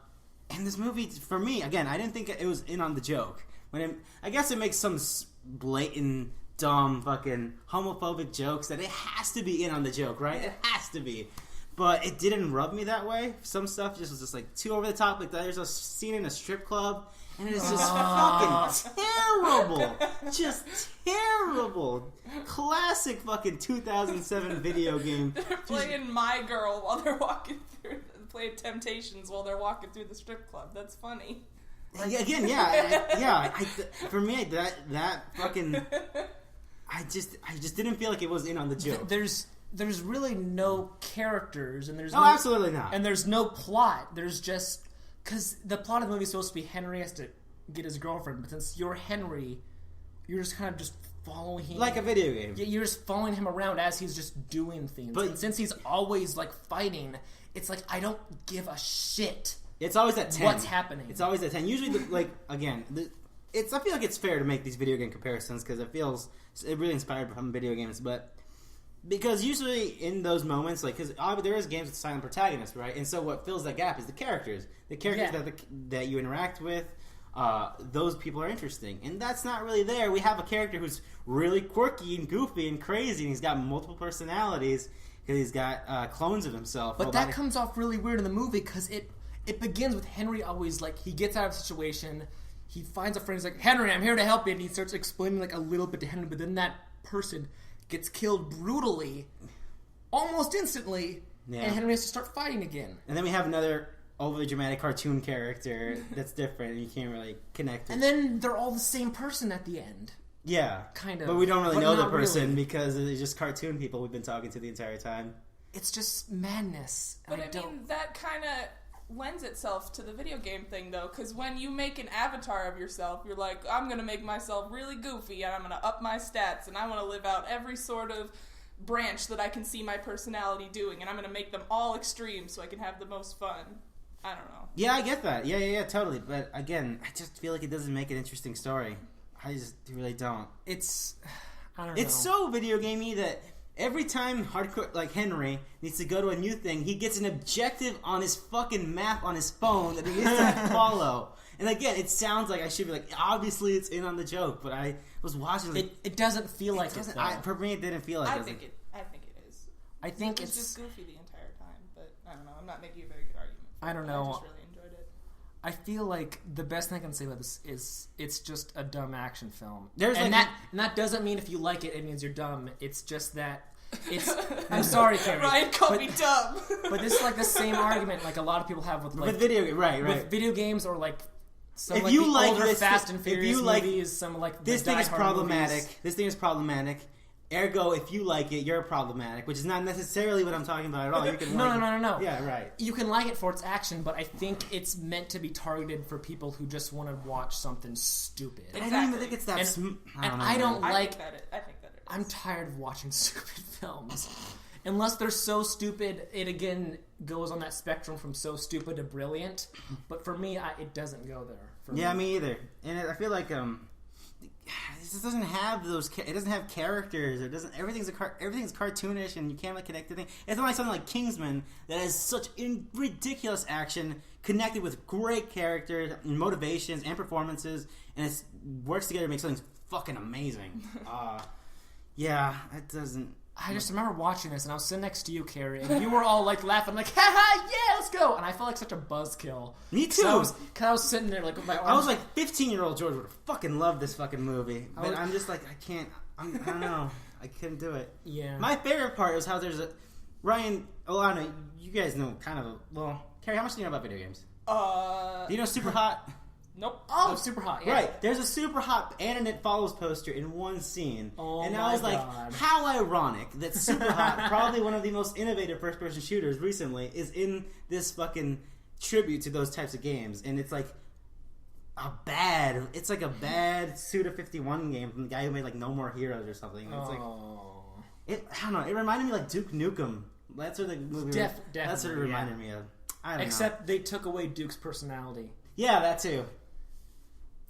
this movie, for me, again, I didn't think it was in on the joke. I guess it makes some blatant, dumb, fucking homophobic jokes that it has to be in on the joke, right? It has to be. But it didn't rub me that way. Some stuff just was just like too over the top. Like there's a scene in a strip club, and it's just fucking terrible. Just terrible. Classic fucking 2007 video game. They're playing My Girl while they're walking through, playing Temptations while they're walking through the strip club. That's funny. Again, for me, that fucking, I just didn't feel like it was in on the joke. There's really no characters, and there's absolutely not, and there's no plot. There's just because the plot of the movie is supposed to be Henry has to get his girlfriend, but since you're Henry, you're just kind of just following him like a video game. You're just following him around as he's just doing things. But and since he's always like fighting, it's like I don't give a shit. It's always at 10. What's happening? It's always at 10. Usually, I feel like it's fair to make these video game comparisons because it really inspired from video games, but. Because usually in those moments, like, because there is games with silent protagonists, right? And so what fills that gap is the characters. The characters that you interact with, those people are interesting. And that's not really there. We have a character who's really quirky and goofy and crazy, and he's got multiple personalities because he's got clones of himself. But that comes off really weird in the movie because it begins with Henry always, like, he gets out of a situation, he finds a friend, he's like, Henry, I'm here to help you, and he starts explaining, like, a little bit to Henry, but then that person gets killed brutally, almost instantly, and Henry has to start fighting again. And then we have another overly dramatic cartoon character that's different, and you can't really connect with. And then they're all the same person at the end. Yeah. Kind of. But we don't really know the person because they're just cartoon people we've been talking to the entire time. It's just madness. But I mean, that kind of lends itself to the video game thing, though, because when you make an avatar of yourself, you're like, I'm going to make myself really goofy, and I'm going to up my stats, and I want to live out every sort of branch that I can see my personality doing, and I'm going to make them all extreme so I can have the most fun. I don't know. Yeah, I get that. Yeah, totally. But again, I just feel like it doesn't make an interesting story. I just really don't. I don't know. It's so video gamey that every time hardcore, like Henry, needs to go to a new thing, he gets an objective on his fucking map on his phone that he needs to follow. And again, it sounds like I should be like, obviously it's in on the joke, but I was watching like, it doesn't feel like it. For me, it didn't feel like I think it is. I think it's just goofy the entire time, but I don't know. I'm not making a very good argument. I don't know. I just really enjoyed it. I feel like the best thing I can say about this is it's just a dumb action film. And that doesn't mean if you like it, it means you're dumb. It's just that it's. I'm sorry, Carrie. Ryan called me dumb. But this is like the same argument like a lot of people have with video, right? With video games or like some if like you the like older this, Fast and Furious movies, some like this the thing is problematic. Movies. This thing is problematic. Ergo, if you like it, you're problematic, which is not necessarily what I'm talking about at all. You can No. Yeah, right. You can like it for its action, but I think it's meant to be targeted for people who just want to watch something stupid. Exactly. I don't even think it's that. I don't like. I think that it is. I'm tired of watching stupid films. Unless they're so stupid, it again goes on that spectrum from so stupid to brilliant. But for me, it doesn't go there. Me either. And I feel like it just doesn't have those. It doesn't have characters. It doesn't. Everything's cartoonish, and you can't really connect to things. It's not like something like Kingsman that has such ridiculous action connected with great characters, and motivations, and performances, and it works together to make something fucking amazing. It doesn't. I just remember watching this, and I was sitting next to you, Carrie, and you were all like laughing, like, "Ha ha, yeah, let's go!" And I felt like such a buzzkill. Me too. Because I was sitting there like with my arms. I was like, 15-year-old George would have fucking loved this fucking movie, but I'm just like, I can't. I don't know. I couldn't do it. Yeah. My favorite part was how there's a Ryan. Oh, I don't know. You guys know kind of. Carrie, how much do you know about video games? Do you know Super Hot? Nope. Oh, Super Hot, yeah. Right. There's a Super Hot and It Follows poster in one scene. Oh, and my I was like, God. how ironic that Super Hot, probably one of the most innovative first-person shooters recently, is in this fucking tribute to those types of games. And it's like a bad Suda51 game from the guy who made like No More Heroes or something. It's like, I don't know. It reminded me like Duke Nukem. That's what the movie. That's what it reminded me of. I don't know. Except they took away Duke's personality. Yeah, that too.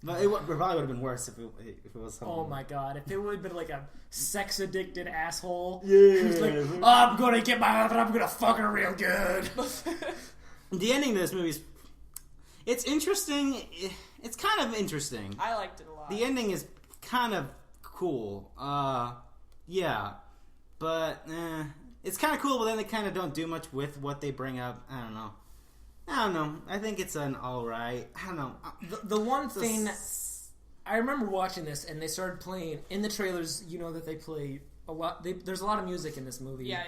But it probably would have been worse if it was something. Oh my god, if it would have been like a sex-addicted asshole who's like, I'm gonna get my wife and I'm gonna fuck her real good. The ending of this movie it's interesting. It's kind of interesting. I liked it a lot. The ending is kind of cool. Yeah. But, it's kind of cool, but then they kind of don't do much with what they bring up. I don't know. I think it's an alright. I don't know. The one thing... I remember watching this, and they started playing... In the trailers, you know that they play a lot... There's a lot of music in this movie. Yeah.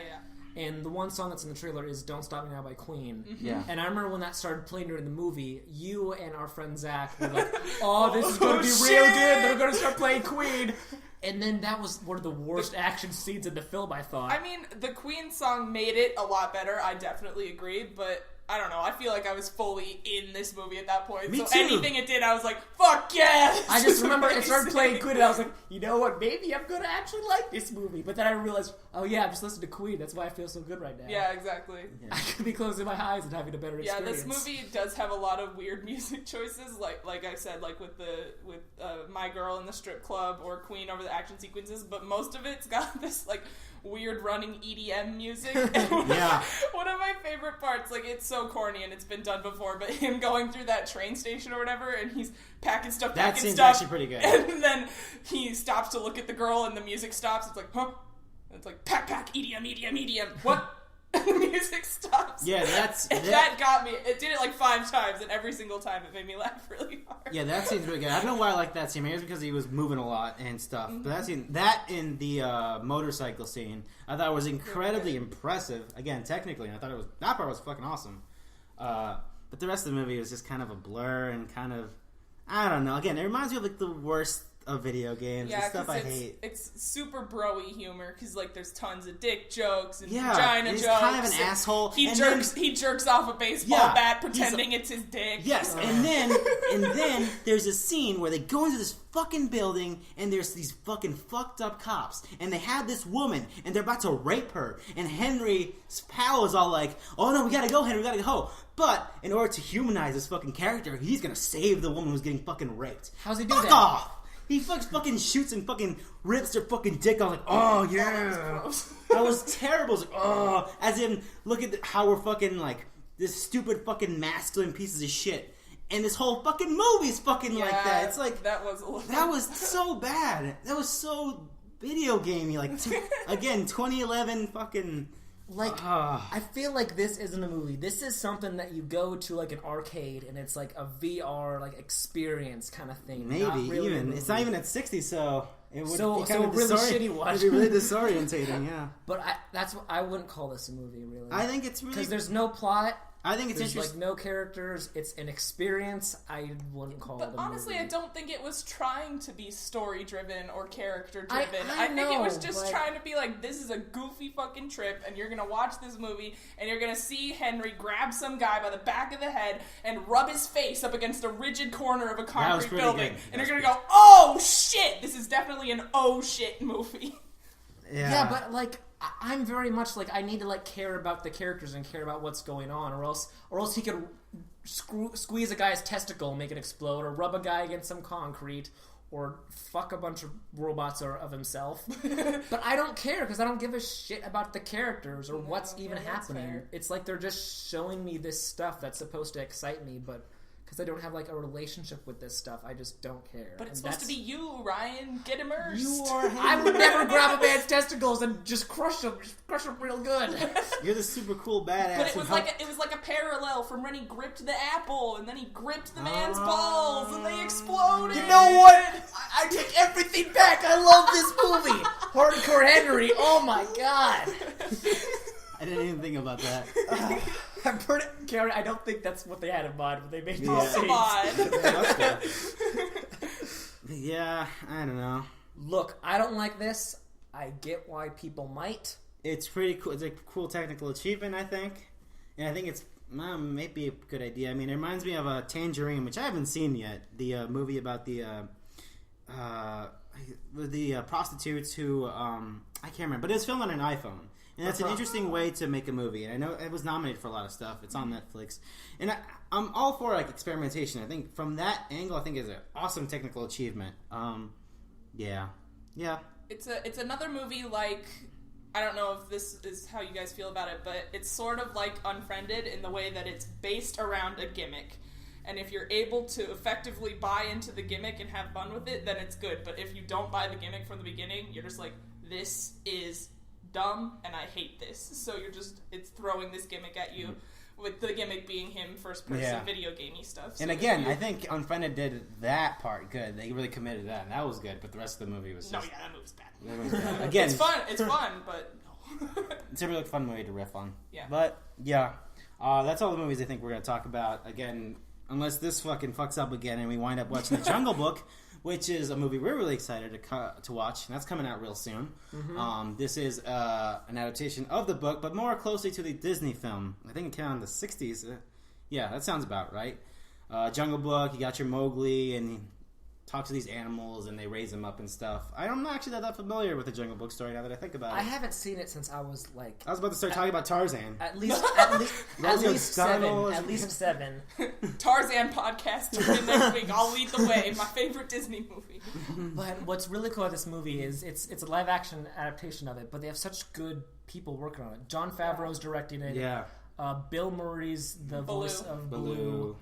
And the one song that's in the trailer is Don't Stop Me Now by Queen. Mm-hmm. Yeah. And I remember when that started playing during the movie, you and our friend Zach were like, oh, this is going to be real good. They're going to start playing Queen. And then that was one of the worst action scenes in the film, I thought. I mean, the Queen song made it a lot better. I definitely agree, but... I don't know. I feel like I was fully in this movie at that point. Me so too. anything it did, I was like, "Fuck yeah!" I just remember it started playing Queen, and I was like, you know what? Maybe I'm gonna actually like this movie. But then I realized, oh yeah, I'm just listening to Queen. That's why I feel so good right now. Yeah, exactly. Yeah. I could be closing my eyes and having a better experience. Yeah, this movie does have a lot of weird music choices, like I said, like with My Girl in the Strip Club or Queen over the action sequences. But most of it's got this like weird running EDM music. Yeah. One of my favorite parts, like it's so corny and it's been done before, but him going through that train station or whatever, and he's packing stuff. That seems actually pretty good. And then he stops to look at the girl, and the music stops. It's like, huh? And it's like pack, EDM. What? And the music stops. Yeah, that got me. It did it like 5 times, and every single time it made me laugh really hard. Yeah, that seems really good. I don't know why I like that scene. Maybe it's because he was moving a lot and stuff. Mm-hmm. But that in the motorcycle scene, I thought was incredibly impressive. Again, technically, I thought that part was fucking awesome. But the rest of the movie was just kind of a blur and kind of, I don't know. Again, it reminds me of like the worst of video games, the stuff I hate. It's super bro-y humor because like there's tons of dick jokes and Yeah, vagina he's jokes. kind of an asshole. He jerks off a baseball Yeah, bat pretending it's his dick. Yes, and then there's a scene where they go into this fucking building and there's these fucking fucked up cops and they have this woman and they're about to rape her and Henry's pal is all like, oh no, we gotta go, Henry, we gotta go. But in order to humanize this fucking character, he's gonna save the woman who's getting fucking raped. How's he do Fuck that? off! He fucking shoots and fucking rips her fucking dick. I was like, oh yeah. That was terrible. I was like, oh. As in, look at how we're fucking like this stupid fucking masculine pieces of shit. And this whole fucking movie's fucking like that. It's like, that was so bad. That was so video gamey. Like, again, 2011 fucking... Like, I feel like this isn't a movie. This is something that you go to like an arcade and it's like a VR like experience kind of thing. Maybe really even it's not even at 60, so it would so be kind of really shitty watch. It'd be really disorientating, yeah. But I wouldn't call this a movie really. I think it's really because there's no plot. I think it's There's interesting. like no characters. It's an experience. I wouldn't call it But a honestly, movie. I don't think it was trying to be story-driven or character-driven. I think it was know, just but- trying to be like, this is a goofy fucking trip, and you're gonna watch this movie, and you're gonna see Henry grab some guy by the back of the head and rub his face up against a rigid corner of a concrete pretty building. good. And you're gonna go, oh shit! This is definitely an oh shit movie. Yeah, but like I'm very much like I need to like care about the characters and care about what's going on, or else he could squeeze a guy's testicle and make it explode, or rub a guy against some concrete, or fuck a bunch of robots or of himself. But I don't care because I don't give a shit about the characters or what's even that's happening. fair. It's like they're just showing me this stuff that's supposed to excite me, but because I don't have like a relationship with this stuff, I just don't care. But it's And supposed to be you, Ryan. Get immersed. You are. I would never grab a man's testicles and just crush them real good. You're the super cool badass. But it was like a parallel from when he gripped the apple and then he gripped the man's balls and they exploded. You know what? I take everything back. I love this movie. Hardcore Henry. Oh my god. I didn't even think about that. I'm pretty, Karen, I don't think that's what they had in mind when they made these Oh, scenes. come on. Yeah, I don't know. Look, I don't like this. I get why people might. It's pretty cool. It's a cool technical achievement, I think. And I think it's maybe a good idea. I mean, it reminds me of Tangerine, which I haven't seen yet. The movie about the prostitutes who I can't remember, but it's filmed on an iPhone. And that's an interesting way to make a movie. And I know it was nominated for a lot of stuff. It's on Netflix. And I'm all for like experimentation. I think from that angle, I think it's an awesome technical achievement. Yeah. It's another movie like, I don't know if this is how you guys feel about it, but it's sort of like Unfriended in the way that it's based around a gimmick. And if you're able to effectively buy into the gimmick and have fun with it, then it's good. But if you don't buy the gimmick from the beginning, you're just like, this is dumb and I hate this. So it's throwing this gimmick at you, with the gimmick being him first person video gamey stuff. So and again, I think Unfriended did that part good. They really committed to that, and that was good. But the rest of the movie was just... No, yeah, that movie's bad. That was bad. Again, It's fun, but no. it's a really fun movie to riff on. Yeah. But, yeah. That's all the movies I think we're going to talk about. Again, unless this fucking fucks up again and we wind up watching The Jungle Book, which is a movie we're really excited to watch, and that's coming out real soon. Mm-hmm. This is an adaptation of the book, but more closely to the Disney film. I think it came out in the 60s. Yeah, that sounds about right. Jungle Book, you got your Mowgli, and he talks to these animals, and they raise them up and stuff. I'm not actually that familiar with the Jungle Book story now that I think about it. I haven't seen it since I was like... I was about to start talking about Tarzan. At least seven. Tarzan podcast tune in next week. I'll lead the way. My favorite Disney movie. But what's really cool about this movie is it's a live action adaptation of it, but they have such good people working on it. Jon Favreau's directing it. Yeah. Bill Murray's the voice of Baloo.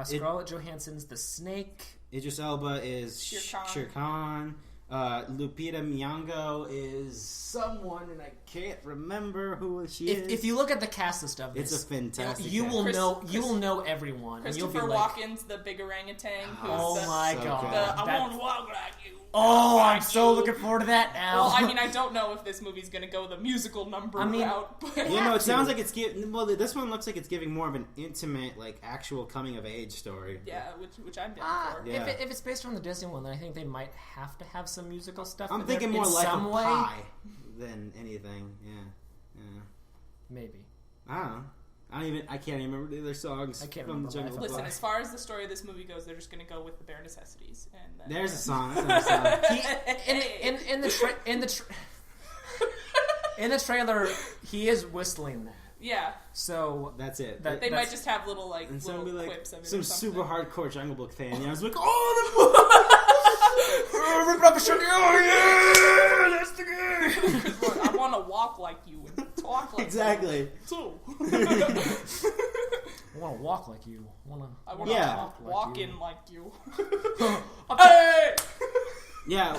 Scarlett Johansson's the Snake. Idris Elba is Shere Khan. Lupita Nyong'o is someone, and I can't remember who she is. If you look at the cast list of this, it's a fantastic. You will know everyone. Christopher and you'll be like, Walken's the big orangutan. Oh my god! I won't walk like you. Oh, I'm so looking forward to that now. Well, I mean, I don't know if this movie's going to go the musical number route. But it sounds like it's giving. Well, this one looks like it's giving more of an intimate, like actual coming of age story. Yeah, which I'm down for. Yeah. If it's based on the Disney one, then I think they might have to have some musical stuff. I'm in thinking there more in like some a way. pie than anything. Yeah. Maybe. I don't know. I can't even remember the other songs. I can't from remember the Jungle Listen, Book. as far as the story of this movie goes, they're just going to go with the bare necessities. And then, There's a song. That's another song. In the trailer, he is whistling that. Yeah. So that's it. They might just have little little quips of it. Some or something. super hardcore Jungle Book fan. I was like, rip up a shirt. Oh yeah, that's the game. Look, I want to walk like you and talk like exactly. you. I want to walk like you. I want to Yeah. walk in like you. Hey! Yeah,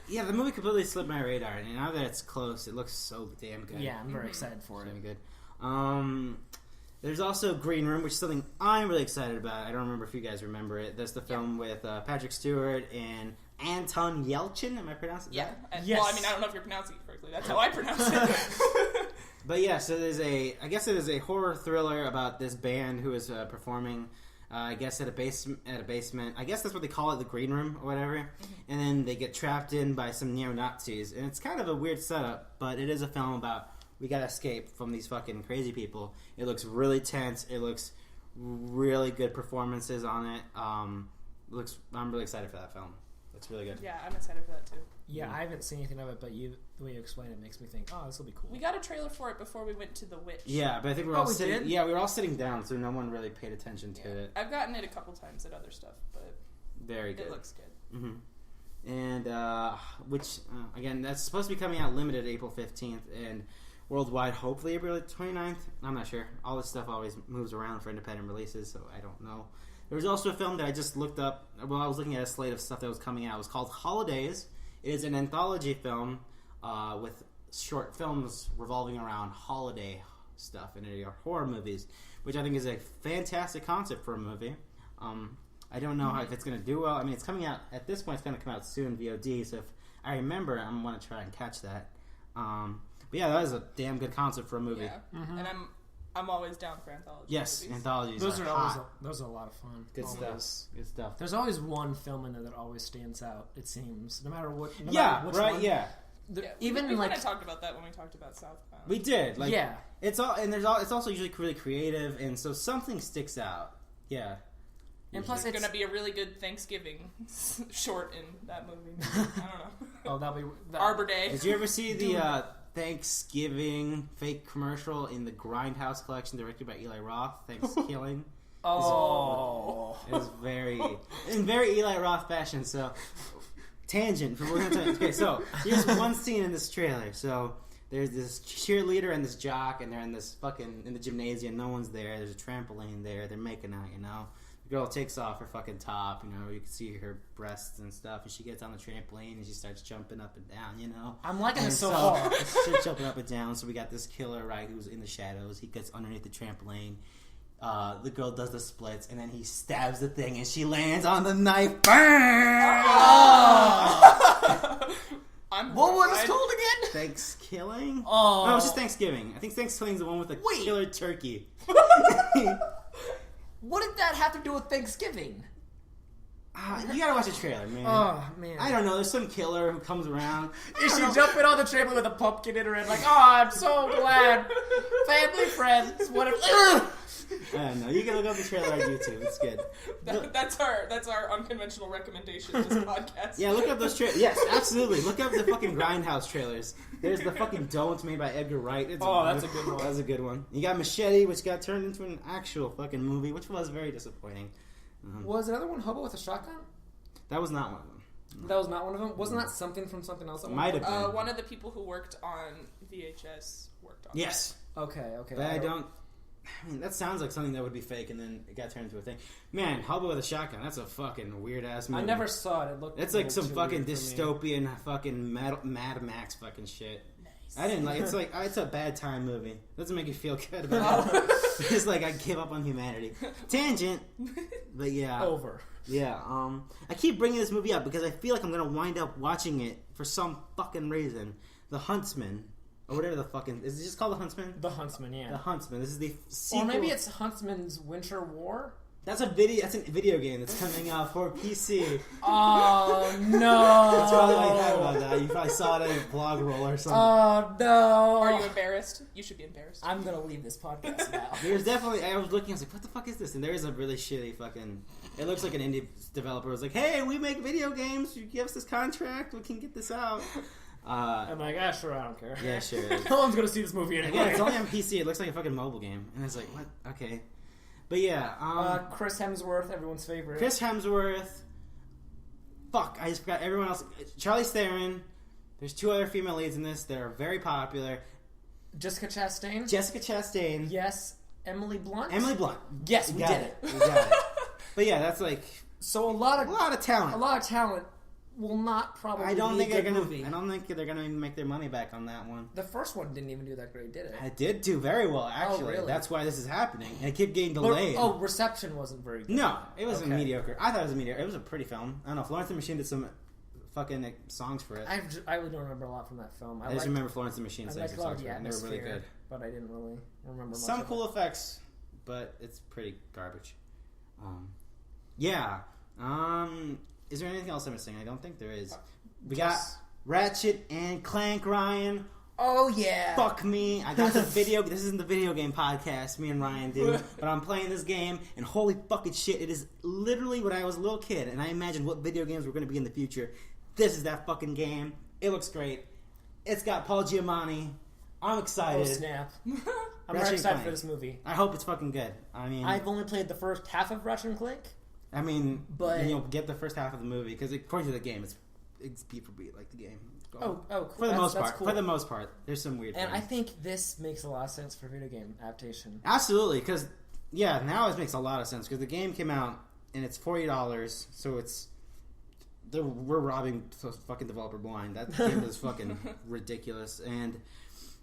the movie completely slipped my radar, and now that it's close, it looks so damn good. Yeah, I'm very excited for it. Damn good. There's also Green Room, which is something I'm really excited about. I don't remember if you guys remember it. That's the film with Patrick Stewart and Anton Yelchin. Am I pronouncing Yeah. that? Yes. Well, I mean, I don't know if you're pronouncing it correctly. That's how I pronounce it. But yeah, so I guess it is a horror thriller about this band who is performing, I guess at a basement. I guess that's what they call it, the green room or whatever. Mm-hmm. And then they get trapped in by some neo-Nazis. And it's kind of a weird setup, but it is a film about we gotta escape from these fucking crazy people. It looks really tense. It looks really good performances on it. I'm really excited for that film. It's really good. Yeah, I'm excited for that too. Yeah, I haven't seen anything of it, but the way you explain it makes me think, oh, this will be cool. We got a trailer for it before we went to The Witch. Yeah, but I think we were all sitting down, so no one really paid attention to it. I've gotten it a couple times at other stuff, but very good. It looks good. Mm-hmm. And again, that's supposed to be coming out limited April 15th and worldwide, hopefully April 29th. I'm not sure. All this stuff always moves around for independent releases, so I don't know. There was also a film that I just looked up while I was looking at a slate of stuff that was coming out. It was called Holidays. It is an anthology film with short films revolving around holiday stuff and horror movies, which I think is a fantastic concept for a movie. I don't know if it's going to do well. I mean, it's coming out, at this point, it's going to come out soon, VOD, so if I remember, I'm going to try and catch that. But yeah, that is a damn good concept for a movie. Yeah, and I'm always down for anthologies. Yes, movies. anthologies. Those are a lot of fun. Good stuff. There's always one film in there that always stands out. It seems, no matter what. Yeah. Even we kind of talked about that when we talked about Southbound. We did. Yeah. It's also usually really creative, and so something sticks out. Yeah. And plus, it's going to be a really good Thanksgiving short in that movie. I don't know. Oh, that'll be Arbor Day. Did you ever see the Thanksgiving fake commercial in the Grindhouse collection directed by Eli Roth? Thanksgiving. Oh, it was very Eli Roth fashion. So tangent for okay. So here's one scene in this trailer. So there's this cheerleader and this jock, and they're in the gymnasium. No one's there. There's a trampoline there. They're making out. The girl takes off her fucking top, you can see her breasts and stuff, and she gets on the trampoline and she starts jumping up and down, I'm liking this so far. She starts jumping up and down, so we got this killer, right, who's in the shadows. He gets underneath the trampoline. The girl does the splits, and then he stabs the thing, and she lands on the knife. Burn! What was it called again? Thanksgiving? Oh. No, it's just Thanksgiving. I think Thanksgiving's the one with the killer turkey. What did that have to do with Thanksgiving? You gotta watch the trailer, man. Oh, man. I don't know. There's some killer who comes around. Is she jumping on the trampoline with a pumpkin in her head like, I'm so glad. Family, friends, whatever. I don't know. You can look up the trailer on YouTube. It's good. That's our unconventional recommendation to this podcast. Yeah, look up those trailers. Yes, absolutely. Look up the fucking Grindhouse trailers. There's the fucking Don't made by Edgar Wright. That's a good one. That's a good one. You got Machete, which got turned into an actual fucking movie, which was very disappointing. Was another one Hobo with a Shotgun? That was not one of them. That was not one of them? Wasn't that something from something else? Might have been. One of the people who worked on VHS worked on Yes. that. Okay. But I mean, that sounds like something that would be fake, and then it got turned into a thing. Man, Hobo with a Shotgun, that's a fucking weird-ass movie. I never saw it. It's like some fucking dystopian fucking Mad Max fucking shit. Nice. I didn't like it's a bad time movie. Doesn't make you feel good about it. It's like I give up on humanity. Tangent. But yeah. Over. Yeah, I keep bringing this movie up because I feel like I'm going to wind up watching it for some fucking reason. The Huntsman. Or whatever the fucking... Is it just called The Huntsman? The Huntsman, yeah. The Huntsman. This is the sequel. Or maybe it's Huntsman's Winter War? That's a video game that's coming out for PC. Oh, no. That's probably why you heard about that. You probably saw it in a blog roll or something. Oh, no. Are you embarrassed? You should be embarrassed. I'm going to leave this podcast now. There's definitely... I was looking, I was like, what the fuck is this? And there is a really shitty fucking... It looks like an indie developer was like, hey, we make video games. You give us this contract. We can get this out. I'm like, sure, I don't care. Yeah, sure. No one's going to see this movie anyway. Again, it's only on PC. It looks like a fucking mobile game. And it's like, what? Okay. But yeah. Chris Hemsworth, everyone's favorite. Chris Hemsworth. Fuck, I just forgot everyone else. Charlize Theron. There's 2 other female leads in this that are very popular. Jessica Chastain. Yes. Emily Blunt. Yes, we did it. We got it. But yeah, that's like... So a lot of talent. A lot of talent will not probably I don't be think a good they're gonna. movie. I don't think they're gonna make their money back on that one. The first one didn't even do that great, did it? It did do very well, actually. Oh, really? That's why this is happening, and it kept getting delayed. Reception wasn't very good. No, it was mediocre. I thought it was mediocre. It was a pretty film. I don't know. Florence and the Machine did some fucking songs for it. I really don't remember a lot from that film. I just remember Florence and the Machine saying some songs for it, and they were really good. but I didn't really remember much. Some of cool it. effects, but it's pretty garbage. Yeah. Is there anything else I'm missing? I don't think there is. We got Ratchet and Clank, Ryan. Oh yeah. Fuck me. I got the video. This isn't the video game podcast me and Ryan do, but I'm playing this game, and holy fucking shit, it is literally when I was a little kid, and I imagined what video games were going to be in the future. This is that fucking game. It looks great. It's got Paul Giamatti. I'm excited. Oh snap! I'm Ratchet very and excited Clank. for this movie. I hope it's fucking good. I mean, I've only played the first half of Ratchet and Clank. but you'll get the first half of the movie because according to the game, it's beat for beat like the game. Oh, cool. For the most part. Cool. For the most part, there's some weird. And things. I think this makes a lot of sense for video game adaptation. Absolutely, because now it makes a lot of sense because the game came out and it's $40, so we're robbing the fucking developer blind. That game is fucking ridiculous, and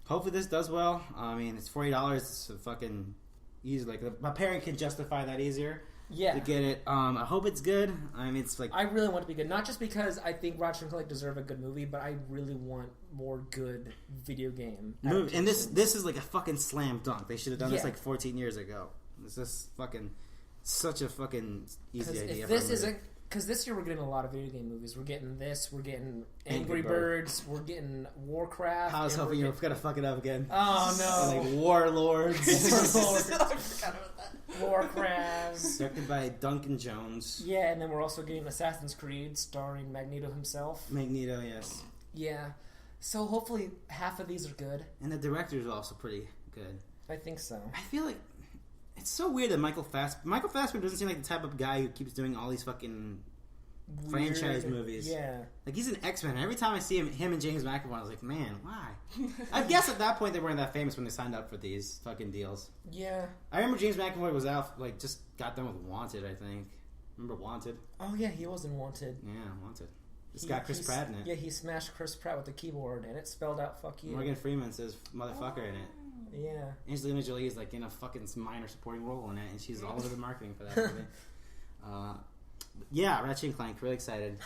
hopefully this does well. I mean, it's $40. It's a fucking easy. Like my parent can justify that easier. Yeah. To get it. I hope it's good. I mean, it's like I really want it to be good, not just because I think Ratchet and Clank deserve a good movie, but I really want more good video game movie. And this adaptations. is like a fucking slam dunk. They should have done this Yeah. like 14 years ago. It's just fucking such a fucking easy idea. If this isn't, because this year we're getting a lot of video game movies. We're getting this. We're getting Angry Birds. We're getting Warcraft. I was hoping you were gonna fuck it up again. Oh no! Like Warlords. I forgot about that. Warcraft. Directed by Duncan Jones. Yeah, and then we're also getting Assassin's Creed starring Magneto himself. Magneto, yes. Yeah. So hopefully half of these are good. And the director's also pretty good. I think so. I feel like it's so weird that Michael Fassbender doesn't seem like the type of guy who keeps doing all these fucking franchise movies. Yeah. Like he's an X-Men. Every time I see him and James McAvoy, I was like, man, why? I guess at that point they weren't that famous when they signed up for these fucking deals. Yeah. I remember James McAvoy was out, like, just got done with Wanted, I think. Remember Wanted? Oh yeah, he wasn't Wanted. Yeah, Wanted. It's got Chris Pratt in it. Yeah, he smashed Chris Pratt with the keyboard, and it spelled out "fuck you." Morgan Freeman says motherfucker in it. Yeah. Angelina Jolie is like in a fucking minor supporting role in it, and she's all over the marketing for that movie. Yeah, Ratchet and Clank, really excited.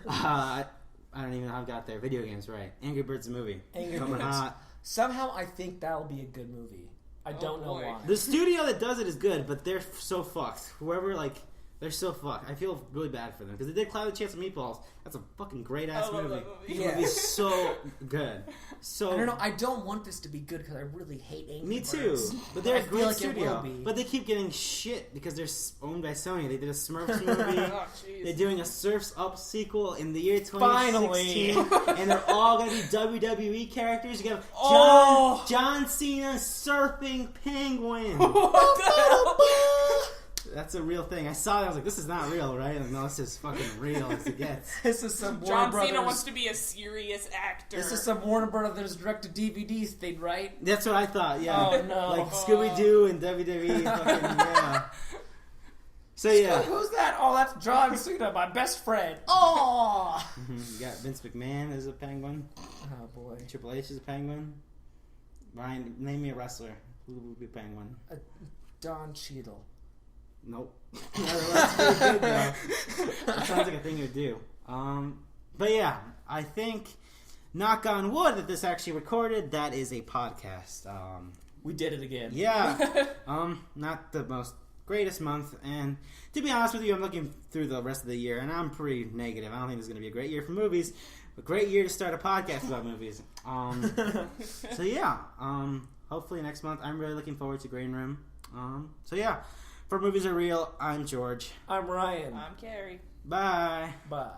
I don't even know how I got there. Video games, right? Angry Birds the movie. Angry Coming Birds. hot. Somehow I think that'll be a good movie. I don't know boy. why. The studio that does it is good, but they're so fucked. Whoever, like, they're so fucked. I feel really bad for them because they did Cloud the Chance of Meatballs. That's a fucking great ass I love movie. that movie. The Yeah. movie's so good. So I don't know. I don't want this to be good because I really hate Angry me Birds. too. But they're I a feel great like it studio. will be. But they keep getting shit because they're owned by Sony. They did a Smurfs movie. Oh, jeez. They're doing a Surfs Up sequel in the year 2016. Finally. And they're all going to be WWE characters. You got Oh. John Cena surfing penguin. What the hell? That's a real thing. I saw it. I was like, this is not real, right? Like, no, this is fucking real as it gets. This is some Warner John Brothers. Cena wants to be a serious actor. This is some Warner Brothers direct-to-DVD thing, right? That's what I thought, yeah. Oh, no. Like Scooby-Doo and WWE. Fucking, yeah. So, yeah. Who's that? Oh, that's John Cena, my best friend. Oh! You got Vince McMahon as a penguin. Oh, boy. Triple H is a penguin. Ryan, name me a wrestler. Who would be a penguin? Don Cheadle. Nope. That's pretty good, though. That sounds like a thing you would do. But yeah, I think, knock on wood, that this actually recorded. That is a podcast. We did it again. Yeah. Not the most greatest month. And to be honest with you, I'm looking through the rest of the year, and I'm pretty negative. I don't think it's going to be a great year for movies. A great year to start a podcast about movies. So yeah. Hopefully next month. I'm really looking forward to Green Room. So yeah. For Movies Are Real, I'm George. I'm Ryan. I'm Carrie. Bye. Bye.